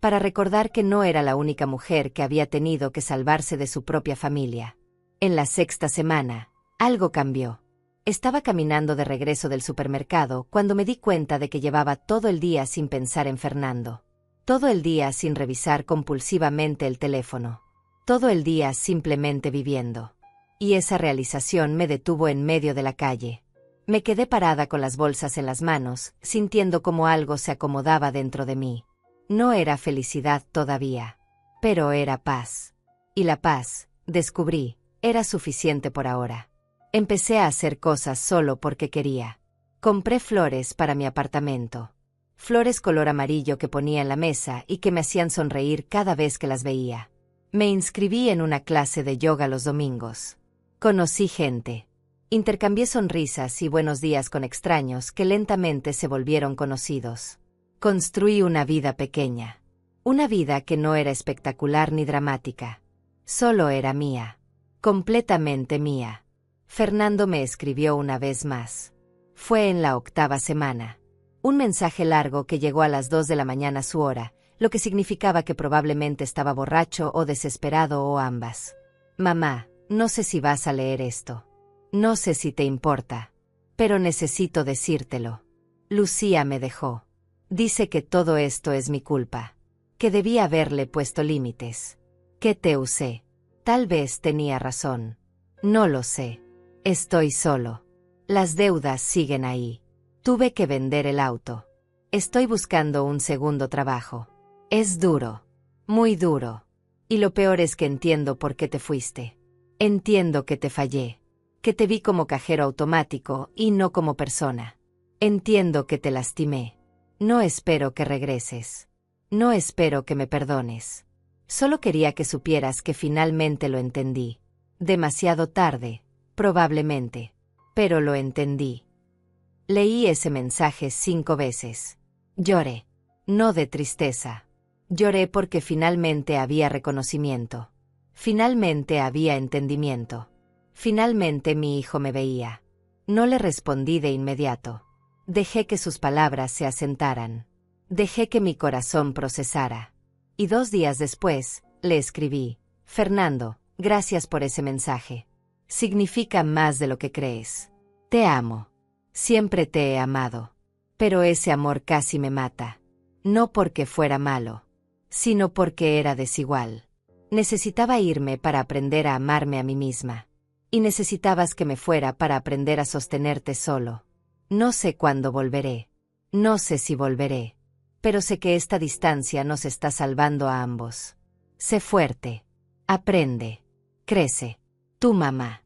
A: Para recordar que no era la única mujer que había tenido que salvarse de su propia familia. En la sexta semana, algo cambió. Estaba caminando de regreso del supermercado cuando me di cuenta de que llevaba todo el día sin pensar en Fernando. Todo el día sin revisar compulsivamente el teléfono. Todo el día simplemente viviendo. Y esa realización me detuvo en medio de la calle. Me quedé parada con las bolsas en las manos, sintiendo como algo se acomodaba dentro de mí. No era felicidad todavía, pero era paz. Y la paz, descubrí, era suficiente por ahora. Empecé a hacer cosas solo porque quería. Compré flores para mi apartamento. Flores color amarillo que ponía en la mesa y que me hacían sonreír cada vez que las veía. Me inscribí en una clase de yoga los domingos. Conocí gente. Intercambié sonrisas y buenos días con extraños que lentamente se volvieron conocidos. Construí una vida pequeña. Una vida que no era espectacular ni dramática. Solo era mía. Completamente mía. Fernando me escribió una vez más. Fue en la 8ª semana. Un mensaje largo que llegó a las 2 de la mañana su hora, lo que significaba que probablemente estaba borracho o desesperado o ambas. Mamá, no sé si vas a leer esto. No sé si te importa. Pero necesito decírtelo. Lucía me dejó. Dice que todo esto es mi culpa. Que debí haberle puesto límites. Que te usé. Tal vez tenía razón. No lo sé. Estoy solo. Las deudas siguen ahí. Tuve que vender el auto. Estoy buscando un segundo trabajo. Es duro. Muy duro. Y lo peor es que entiendo por qué te fuiste. Entiendo que te fallé. Que te vi como cajero automático y no como persona. Entiendo que te lastimé. No espero que regreses. No espero que me perdones. Solo quería que supieras que finalmente lo entendí. Demasiado tarde, probablemente. Pero lo entendí. Leí ese mensaje 5 veces. Lloré. No de tristeza. Lloré porque finalmente había reconocimiento. Finalmente había entendimiento. Finalmente mi hijo me veía. No le respondí de inmediato. Dejé que sus palabras se asentaran. Dejé que mi corazón procesara. Y 2 días después, le escribí: Fernando, gracias por ese mensaje. Significa más de lo que crees. Te amo. Siempre te he amado. Pero ese amor casi me mata. No porque fuera malo, sino porque era desigual. Necesitaba irme para aprender a amarme a mí misma. Y necesitabas que me fuera para aprender a sostenerte solo. No sé cuándo volveré. No sé si volveré. Pero sé que esta distancia nos está salvando a ambos. Sé fuerte. Aprende. Crece. Tu mamá.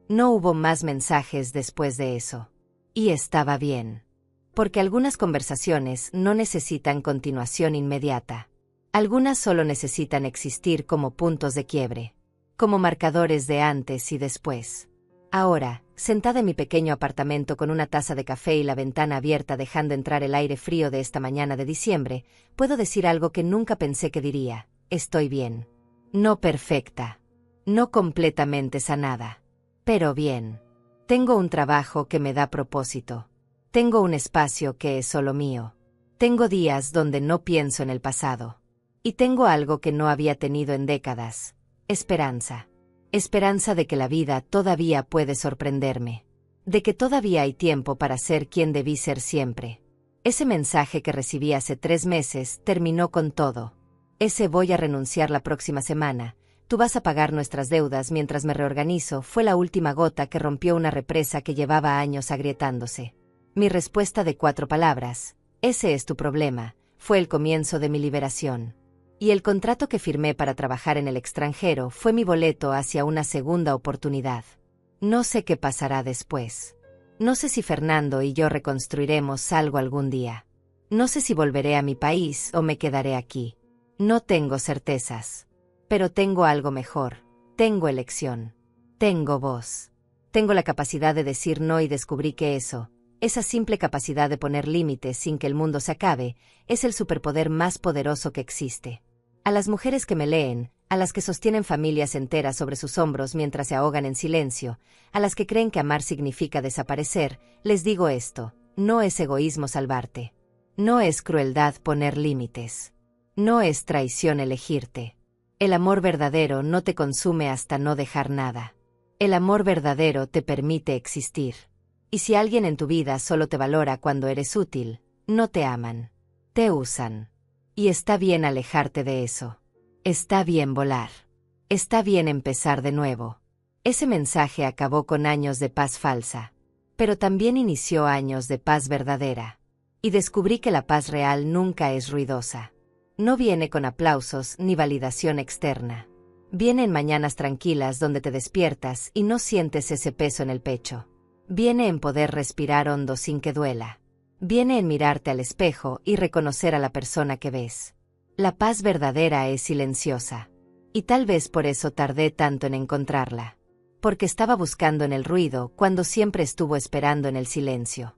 A: No hubo más mensajes después de eso. Y estaba bien. Porque algunas conversaciones no necesitan continuación inmediata. Algunas solo necesitan existir como puntos de quiebre. Como marcadores de antes y después. Ahora, sentada en mi pequeño apartamento con una taza de café y la ventana abierta dejando entrar el aire frío de esta mañana de diciembre, puedo decir algo que nunca pensé que diría: estoy bien. No perfecta. No completamente sanada. Pero bien. Tengo un trabajo que me da propósito. Tengo un espacio que es solo mío. Tengo días donde no pienso en el pasado. Y tengo algo que no había tenido en décadas: esperanza. Esperanza de que la vida todavía puede sorprenderme. De que todavía hay tiempo para ser quien debí ser siempre. Ese mensaje que recibí hace 3 meses terminó con todo. Ese voy a renunciar la próxima semana. Tú vas a pagar nuestras deudas mientras me reorganizo fue la última gota que rompió una represa que llevaba años agrietándose. Mi respuesta de 4 palabras: ese es tu problema, fue el comienzo de mi liberación. Y el contrato que firmé para trabajar en el extranjero fue mi boleto hacia una segunda oportunidad. No sé qué pasará después. No sé si Fernando y yo reconstruiremos algo algún día. No sé si volveré a mi país o me quedaré aquí. No tengo certezas. Pero tengo algo mejor. Tengo elección. Tengo voz. Tengo la capacidad de decir no y descubrí que esa simple capacidad de poner límites sin que el mundo se acabe, es el superpoder más poderoso que existe. A las mujeres que me leen, a las que sostienen familias enteras sobre sus hombros mientras se ahogan en silencio, a las que creen que amar significa desaparecer, les digo esto: no es egoísmo salvarte. No es crueldad poner límites. No es traición elegirte. El amor verdadero no te consume hasta no dejar nada. El amor verdadero te permite existir. Y si alguien en tu vida solo te valora cuando eres útil, no te aman. Te usan. Y está bien alejarte de eso. Está bien volar. Está bien empezar de nuevo. Ese mensaje acabó con años de paz falsa. Pero también inició años de paz verdadera. Y descubrí que la paz real nunca es ruidosa. No viene con aplausos ni validación externa. Viene en mañanas tranquilas donde te despiertas y no sientes ese peso en el pecho. Viene en poder respirar hondo sin que duela. Viene en mirarte al espejo y reconocer a la persona que ves. La paz verdadera es silenciosa. Y tal vez por eso tardé tanto en encontrarla. Porque estaba buscando en el ruido cuando siempre estuvo esperando en el silencio.